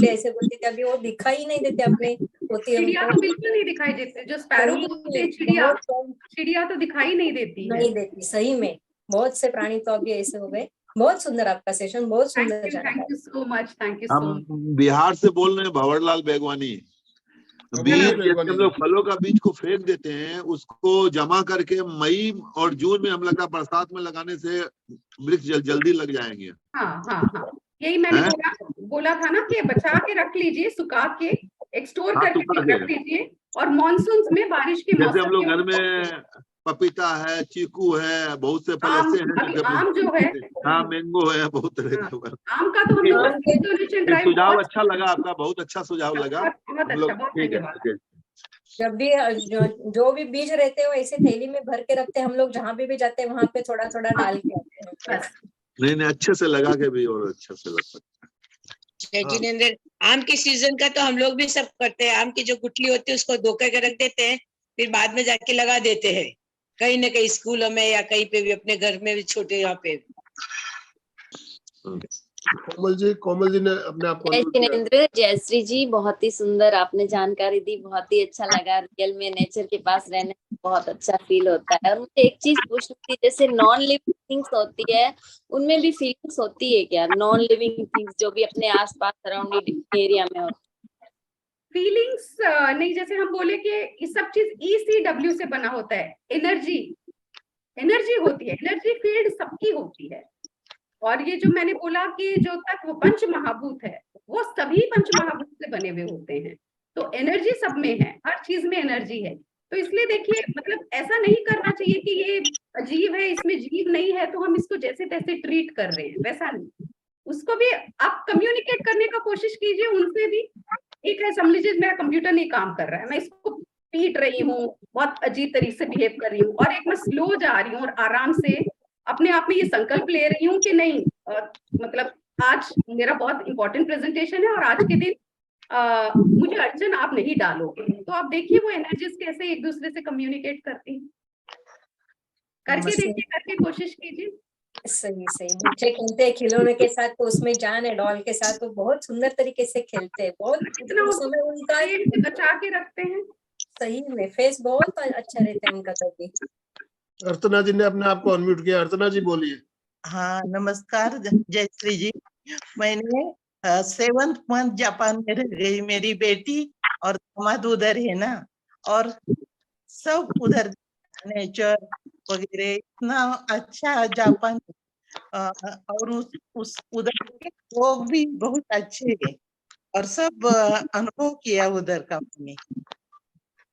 Speaker 3: ऐसे बोलती थी। अभी वो दिखाई नहीं देते अपने होती
Speaker 2: चिड़िया
Speaker 3: हमको
Speaker 2: तो बिल्कुल नहीं दिखाई देती, जो स्पैरो
Speaker 3: सही
Speaker 2: बोलते हैं
Speaker 3: में
Speaker 2: चिड़िया,
Speaker 3: बहुत कम
Speaker 2: चिड़िया तो दिखाई नहीं देती है।
Speaker 3: नहीं देती सही में। बहुत से प्राणी तो अभी ऐसे हो गए। बहुत सुंदर आपका सेशन, बहुत सुंदर
Speaker 2: थैंक
Speaker 3: जानकारी।
Speaker 2: You so much, thank you
Speaker 6: हम
Speaker 2: सो मच।
Speaker 6: बिहार से बोल रहे हैं, भंवरलाल बेगवानी। बीज जैसे हम लोग फलों का बीज को फेंक देते हैं, उसको जमा करके मई और जून में हम लग रहा बरसात में लगाने से वृक्ष जल्दी लग जाएंगे।
Speaker 2: हाँ हाँ हाँ, यही मैंने बोला था ना कि बचा के रख लीजिए, सुखा के एक स्टोर
Speaker 6: हाँ,
Speaker 2: करके
Speaker 6: सुखा के।
Speaker 2: रख लीजिए, और मानसून में बारिश के
Speaker 6: जैसे हम
Speaker 2: मौसम
Speaker 6: लोग
Speaker 2: में
Speaker 6: घर में पपीता है, चीकू है, बहुत से फल
Speaker 2: आम,
Speaker 6: ऐसे हैं
Speaker 2: अभी
Speaker 6: जैसे
Speaker 2: आम जो है,
Speaker 6: हाँ मैंगो है, बहुत तरह
Speaker 2: हाँ,
Speaker 6: के फल।
Speaker 2: आम का तो हम लोग
Speaker 3: आम के
Speaker 2: डोनेशन
Speaker 6: ये
Speaker 2: ड्राइव
Speaker 6: सुझाव अच्छा लगा आपका, बहुत अच्छा सुझाव लगा।
Speaker 2: बहुत
Speaker 6: हम लोग
Speaker 2: अच्छा, बहुत
Speaker 6: ठीक है,
Speaker 2: धन्यवाद।
Speaker 6: ठीक है।
Speaker 3: जब भी जो भी बीज रहते हैं वो ऐसे थैली में भर के रखते हैं। हम लोग जहाँ भी जाते हैं वहां पे थोड़ा थोड़ा डाल के आते हैं।
Speaker 2: बस
Speaker 6: नहीं अच्छे से लगा के भी और अच्छे से लग सकता
Speaker 4: जय जिनेंद्र, आम के सीजन का तो हम लोग भी सब करते हैं। आम की जो गुठली होती है उसको धो के रख देते हैं, फिर बाद में जाके लगा देते हैं, कहीं ना कहीं स्कूलों में या कहीं पे भी, अपने घर में भी, छोटे यहाँ पे।
Speaker 1: कोमल जी ने अपने आप को
Speaker 7: जय
Speaker 1: unmute किया।
Speaker 7: जिनेंद्र, जयश्री जी, बहुत ही सुंदर आपने जानकारी दी, बहुत ही अच्छा लगा। रियल में नेचर के पास रहने में बहुत अच्छा फील होता है। और मुझे एक चीज पूछनी थी, जैसे नॉन लिविंग थिंग्स होती है, उनमें भी फीलिंग्स होती है क्या? नॉन लिविंग थिंग्स जो भी अपने आसपास सराउंडिंग एरिया में होती
Speaker 2: फीलिंग्स नहीं, जैसे हम बोले कि ये सब चीज ECW से बना होता है, एनर्जी, एनर्जी होती है, एनर्जी फील्ड सबकी होती है। और ये जो मैंने बोला कि जो तत्व पंच महाभूत है, वो सभी पंच महाभूत से बने हुए होते हैं। तो एनर्जी सब में है, हर चीज में एनर्जी है। तो इसलिए देखिए, मतलब ऐसा नहीं करना चाहिए कि ये अजीब है, इसमें जीव नहीं है तो हम इसको जैसे तैसे ट्रीट कर रहे हैं, वैसा नहीं। उसको भी आप कम्युनिकेट करने का कोशिश कीजिए उनसे भी। एक है, समझ लीजिए मेरा कंप्यूटर नहीं काम कर रहा है, मैं इसको पीट रही हूँ, बहुत अजीब तरीके से बिहेव कर रही हूँ, और एक मैं स्लो जा रही हूँ और आराम से अपने आप में ये संकल्प ले रही हूँ कि नहीं, मतलब आज मेरा बहुत इंपॉर्टेंट प्रेजेंटेशन है और आज के दिन मुझे अड़चन आप नहीं डालोगे। तो आप देखिए वो एनर्जीज कैसे एक दूसरे से कम्युनिकेट करती हैं। करके देखिए, करके कोशिश कीजिए।
Speaker 3: सही सही। बच्चे खेलते हैं खिलौने के साथ तो उसमें जान है, डॉल के साथ तो बहुत सुंदर तरीके से खेलते हैं। बहुत
Speaker 2: इतना
Speaker 3: उस समय उनका
Speaker 2: पेड़ से बचा के रखते हैं।
Speaker 3: सही में फेस बहुत अच्छा रहता है उनका तभी।
Speaker 1: अर्चना जी ने अपने आप को अनम्यूट किया। अर्चना जी बोलिए।
Speaker 8: हाँ नमस्कार जयश्री जी। मैंने 7th मंथ जापान में रह गई, मेरी बेटी और दामाद उधर है ना, और सब उधर नेचर वगैरह इतना अच्छा जापान, और उस उधर के लोग भी बहुत अच्छे हैं, और सब अनुभव किया उधर का मैंने।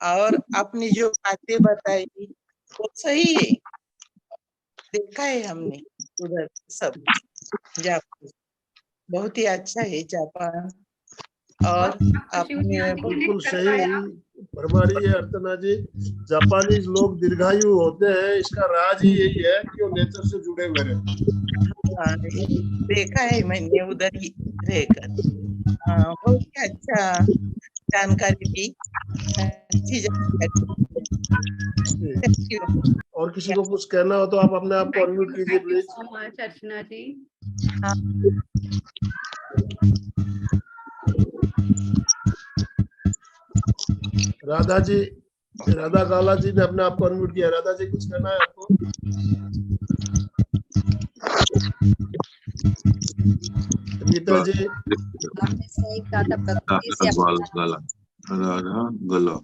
Speaker 8: और आपने जो बातें बताई वो सही है, देखा है हमने उधर सब। जापान बहुत ही अच्छा है जापान। और आपने
Speaker 1: बिल्कुल सही फरमा रही है अर्चना जी। जापानीज लोग दीर्घायु होते हैं, इसका राज ही यही है कि वो नेचर से जुड़े हुए रहते हैं।
Speaker 8: देखा है मैंने उधर ही रहकर। बहुत ही अच्छा जानकारी दी, अच्छी जानकारी।
Speaker 1: और किसी को कुछ कहना हो तो आप अपने आप को अनम्यूट कीजिए प्लीज।
Speaker 2: सो मच अर्चना जी।
Speaker 1: राधा जी, राधा काला जी ने अपने आप को अनम्यूट किया। राधा जी कुछ कहना है आपको? गीता जी,
Speaker 7: आपने सही कहा था, प्रकृति से
Speaker 6: गला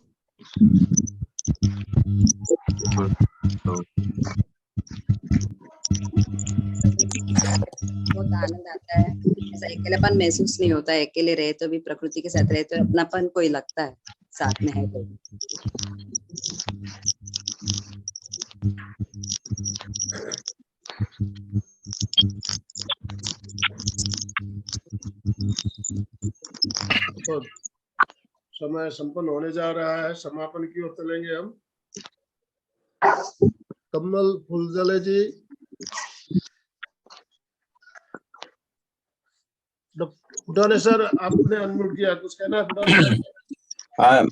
Speaker 7: बहुत आनंद आता है, ऐसा अकेलापन महसूस नहीं होता है। अकेले रहे तो भी, प्रकृति के साथ रहे तो अपनापन कोई लगता है, साथ में है तो।
Speaker 1: तो समय संपन्न होने जा रहा है, समापन की ओर चलेंगे हम। कमल फुलझले जी, फुटाने सर आपने अनम्यूट किया, कुछ कहना है फुटाने सर?
Speaker 9: हाँ,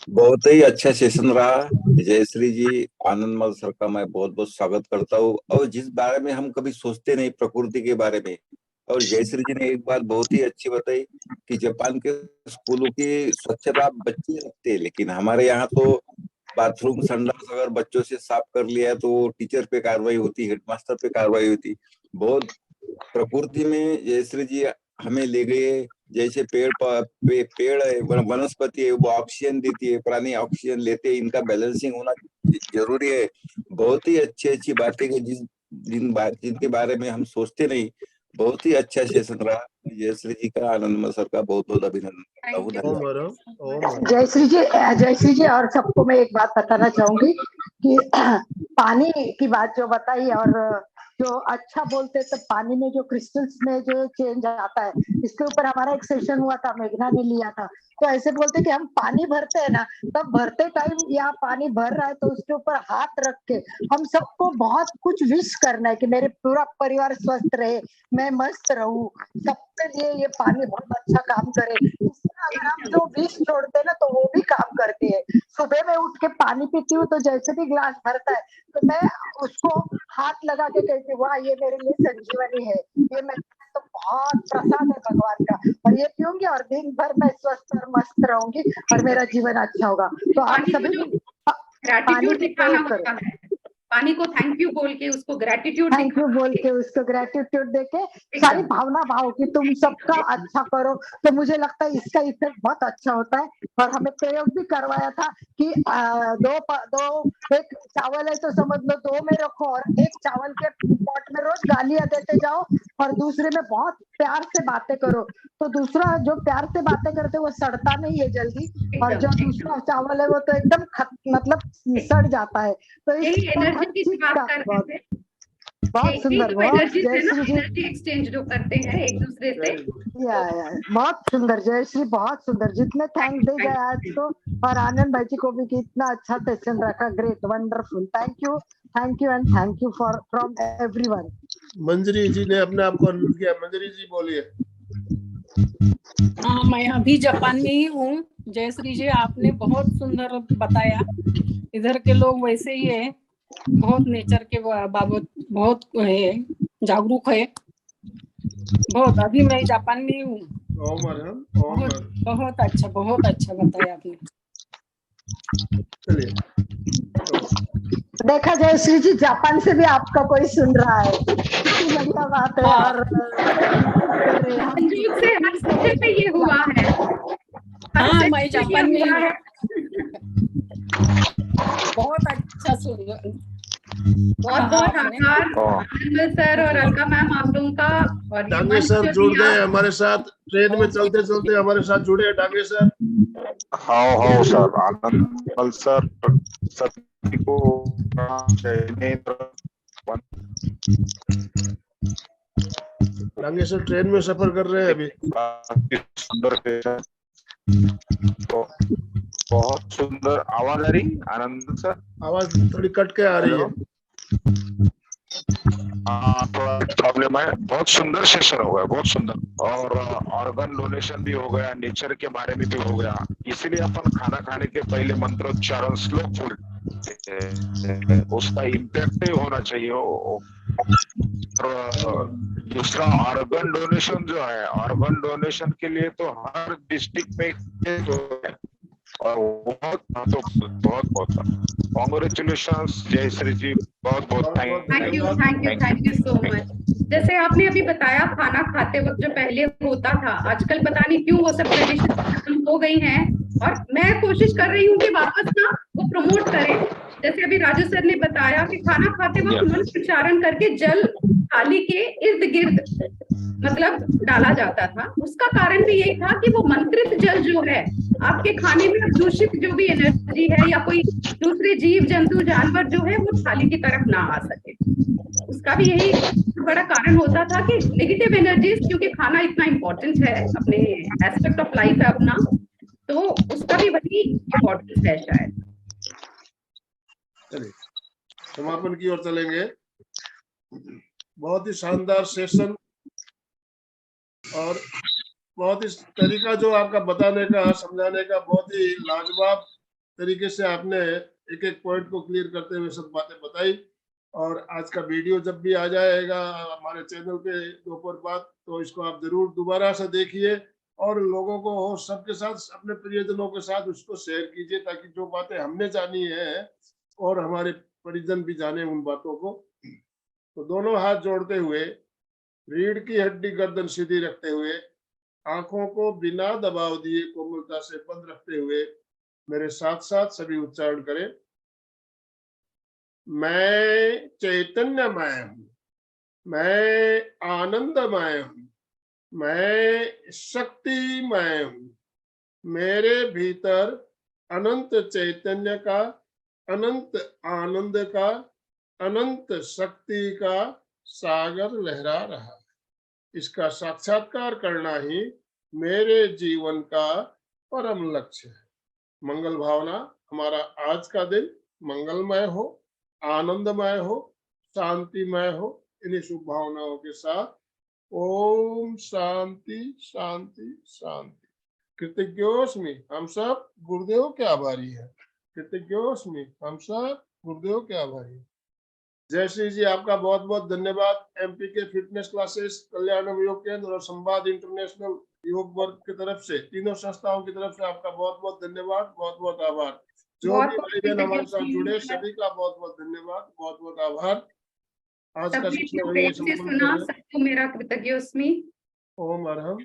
Speaker 9: बहुत ही अच्छा सेशन रहा। जयश्री जी, आनंदमल सर का मैं बहुत बहुत स्वागत करता हूँ। और जिस बारे में हम कभी सोचते नहीं, प्रकृति के बारे में, और जयश्री जी ने एक बात बहुत ही अच्छी बताई कि जापान के स्कूलों की स्वच्छता बच्चे रखते हैं, लेकिन हमारे यहाँ तो बाथरूम संडास अगर बच्चों से साफ कर लिया तो टीचर पे कार्रवाई होती, हेडमास्टर पे कार्रवाई होती। बहुत प्रकृति में जयश्री जी हमें ले गए। जैसे पेड़ है, वनस्पति है, वो ऑक्सीजन देती है, प्राणी ऑक्सीजन लेते हैं, इनका बैलेंसिंग होना जरूरी है। बहुत ही अच्छी अच्छी बातें हैं जिनके बारे में हम सोचते नहीं। बहुत ही अच्छा सेशन रहा। जयश्री जी का, आनंदमल सर का बहुत बहुत अभिनंदन करता हूँ।
Speaker 1: ओम
Speaker 9: धन्यवाद।
Speaker 1: हरम, ओम हरम।
Speaker 5: जयश्री जी और सबको मैं एक बात बताना चाहूंगी कि पानी की बात जो बताई, और जो अच्छा बोलते तो पानी में जो क्रिस्टल्स में जो चेंज आता है, इसके ऊपर हमारा एक सेशन हुआ था, मेघना ने लिया था। तो ऐसे बोलते कि हम पानी भरते हैं ना, तब भरते टाइम या पानी भर रहा है तो उसके ऊपर हाथ रख के हम सबको बहुत कुछ विश करना है कि मेरे पूरा परिवार स्वस्थ रहे, मैं मस्त रहूं, सबके लिए ये पानी बहुत अच्छा काम करे। अगर हम जो विष छोड़ते हैं ना तो वो भी काम करती है। सुबह में उठ के पानी पीती हूँ तो जैसे भी ग्लास भरता है तो मैं उसको हाथ लगा के कहती हूँ, वाह ये मेरे लिए संजीवनी है, ये मैं तो बहुत प्रसाद है भगवान का, और ये पीऊंगी और दिन भर मैं स्वस्थ और मस्त रहूंगी और मेरा जीवन अच्छा होगा। तो आप
Speaker 2: पानी को
Speaker 5: सभी
Speaker 2: जो
Speaker 5: भी पानी
Speaker 2: ग्रैटिट्यूड
Speaker 5: की
Speaker 2: दिखाना
Speaker 5: प्रयोग
Speaker 2: होता
Speaker 5: करो।
Speaker 2: है, पानी को थैंक यू बोल के उसको ग्रैटिट्यूड
Speaker 5: थैंक यू बोल
Speaker 2: दिखा
Speaker 5: के उसको ग्रेटिट्यूड देके सारी
Speaker 2: एकदम
Speaker 5: भावना भाव कि तुम सबका अच्छा करो, तो मुझे लगता है इसका इफेक्ट बहुत अच्छा होता है। और हमें प्रयोग भी करवाया था कि दो एक चावल है तो समझ लो दो में रखो, और एक चावल के पॉट में रोज गालियां देते जाओ और दूसरे में बहुत प्यार से बातें करो, तो दूसरा जो प्यार से बातें करते वो सड़ता नहीं है जल्दी, और जो
Speaker 2: एकदम
Speaker 5: दूसरा चावल है वो तो एकदम मतलब सड़ जाता है। तो इस
Speaker 2: यही
Speaker 5: पर
Speaker 2: एनर्जी
Speaker 5: हर
Speaker 2: की
Speaker 5: चीज
Speaker 2: बात
Speaker 5: का
Speaker 2: कर रहे
Speaker 5: बहुत
Speaker 2: थे।
Speaker 5: बहुत
Speaker 2: यही
Speaker 5: सुंदर,
Speaker 2: जो
Speaker 5: बहुत
Speaker 2: एनर्जीज है ना,
Speaker 5: जयश्री जी।
Speaker 2: एनर्जी एक्सचेंज जो करते हैं एक दूसरे से।
Speaker 1: Very good.
Speaker 5: या बहुत सुंदर जयश्री, बहुत सुंदर, जितने थैंक्स दे गए आज तो। और आनंद भाई जी को भी कि इतना अच्छा सेशन रखा, great, wonderful, thank you and thank you for from everyone.
Speaker 1: Manjari ji ने अपने आप को अनम्यूट किया। मंजरी जी बोलिए।
Speaker 10: हाँ, मैं अभी जापान में ही हूँ। जयश्री जी, आपने बहुत सुंदर बताया। इधर के लोग वैसे ही है, बहुत नेचर के बाबत बहुत है, जागरूक है बहुत। अभी मैं जापान में ही हूँ।
Speaker 1: ओम हरम, ओम
Speaker 10: बहुत
Speaker 1: हरम।
Speaker 10: बहुत अच्छा बताया आपने।
Speaker 1: चलिए,
Speaker 5: देखा जयश्री जी, जापान से भी आपका कोई सुन रहा है, कितनी बढ़िया बात है।
Speaker 10: हाँ।
Speaker 5: और कर रहे हैं हम
Speaker 2: संयोग से हर सेशन में ये हुआ है, हर
Speaker 10: हाँ,
Speaker 2: सेशन
Speaker 10: मैं
Speaker 2: में ये
Speaker 10: जापान में ही
Speaker 2: हुआ
Speaker 10: हूँ।
Speaker 2: है।
Speaker 10: बहुत अच्छा सुन
Speaker 2: बहुत बहुत आभार आनंद सर और अलका मैम, आप लोगों का। और ये
Speaker 1: डांगे
Speaker 2: मंच
Speaker 1: सर
Speaker 2: जो
Speaker 1: जुड़
Speaker 2: दिया,
Speaker 1: गए हमारे साथ, ट्रेन में चलते चलते हमारे साथ जुड़े डांगे सर।
Speaker 11: हाँ सर, आनंदमल सर सभी को
Speaker 1: डांगे सर ट्रेन में सफर कर रहे हैं अभी।
Speaker 11: सुंदर तो बहुत सुंदर आवाज आ रही आनंद सर?
Speaker 1: आवाज थोड़ी कट के आ रही है।
Speaker 11: हाँ, थोड़ा प्रॉब्लम है। बहुत सुंदर सेशन हो गया, बहुत सुंदर। और ऑर्गन डोनेशन भी हो गया, नेचर के बारे में भी हो गया। इसीलिए अपन खाना खाने के पहले मंत्रोच्चारण स्लोफुल, उसका इम्पैक्ट होना चाहिए। और दूसरा ऑर्गन डोनेशन जो है, ऑर्गन डोनेशन के लिए तो हर डिस्ट्रिक्ट में और बहुत कॉन्ग्रेचुलेशन जयश्री जी, बहुत
Speaker 2: थैंक यू सो मच। जैसे आपने अभी बताया, खाना खाते वक्त जो पहले होता था, आजकल पता नहीं क्यों वो सब ट्रेडिशन खत्म हो गई हैं, और मैं कोशिश कर रही हूँ कि वापस ना वो प्रमोट करें। जैसे अभी राजू सर ने बताया कि खाना खाते वक्त मंत्र उच्चारण करके जल थाली के इर्द गिर्द मतलब डाला जाता था। उसका कारण भी यही था कि वो मंत्रित जल जो है आपके खाने में दूषित जो भी एनर्जी है या कोई दूसरे जीव जंतु जानवर जो है वो थाली की तरफ ना आ सके। उसका भी यही बड़ा कारण होता था कि नेगेटिव एनर्जीज, क्योंकि खाना इतना इम्पोर्टेंट है, अपने एस्पेक्ट ऑफ लाइफ है अपना, तो उसका भी वही इम्पोर्टेंस है शायद।
Speaker 1: चलिए समापन की ओर चलेंगे। बहुत ही शानदार सेशन और बहुत ही तरीका जो आपका बताने का, समझाने का बहुत ही लाजवाब तरीके से आपने एक एक पॉइंट को क्लियर करते हुए सब बातें बताई। और आज का वीडियो जब भी आ जाएगा हमारे चैनल पे दोपहर बाद, तो इसको आप जरूर दोबारा से देखिए और लोगों को सबके साथ, अपने प्रियजनों के साथ उसको शेयर कीजिए, ताकि जो बातें हमने जानी है और हमारे परिजन भी जाने उन बातों को। तो दोनों हाथ जोड़ते हुए, रीढ़ की हड्डी गर्दन सीधी रखते हुए, आंखों को बिना दबाव दिए कोमलता से बंद रखते हुए मेरे साथ साथ सभी उच्चारण करें। मैं चैतन्यमय हूँ, मैं आनंदमय हूँ, मैं शक्तिमय हूँ। मेरे भीतर अनंत चैतन्य का, अनंत आनंद का, अनंत शक्ति का सागर लहरा रहा है। इसका साक्षात्कार करना ही मेरे जीवन का परम लक्ष्य है। मंगल भावना, हमारा आज का दिन मंगलमय हो, आनंदमय हो, शांतिमय हो। इन्हीं शुभ भावनाओं के साथ ओम शांति शांति शांति। कृतज्ञोस्मि, हम सब गुरुदेव के आभारी हैं। कृतज्ञोस्मि, हम सब गुरुदेव के आभारी हैं। जयश्री जी, आपका बहुत बहुत धन्यवाद। एमपी के फिटनेस क्लासेस, कल्याण योग केंद्र और संवाद इंटरनेशनल योग वर्ग की तरफ से, तीनों संस्थाओं की तरफ से आपका बहुत बहुत धन्यवाद, बहुत बहुत आभार। जो भी भाई बहन हमारे साथ जुड़े, सभी का बहुत बहुत धन्यवाद, बहुत बहुत आभार। आज का
Speaker 2: सबने
Speaker 1: सेशन
Speaker 2: जो
Speaker 1: वहीं
Speaker 2: प्रेम से
Speaker 1: संपन्न
Speaker 2: सुना,
Speaker 1: कर रहे हैं।
Speaker 2: सबको मेरा कृतज्ञोस्मि।
Speaker 1: ओम अरहम।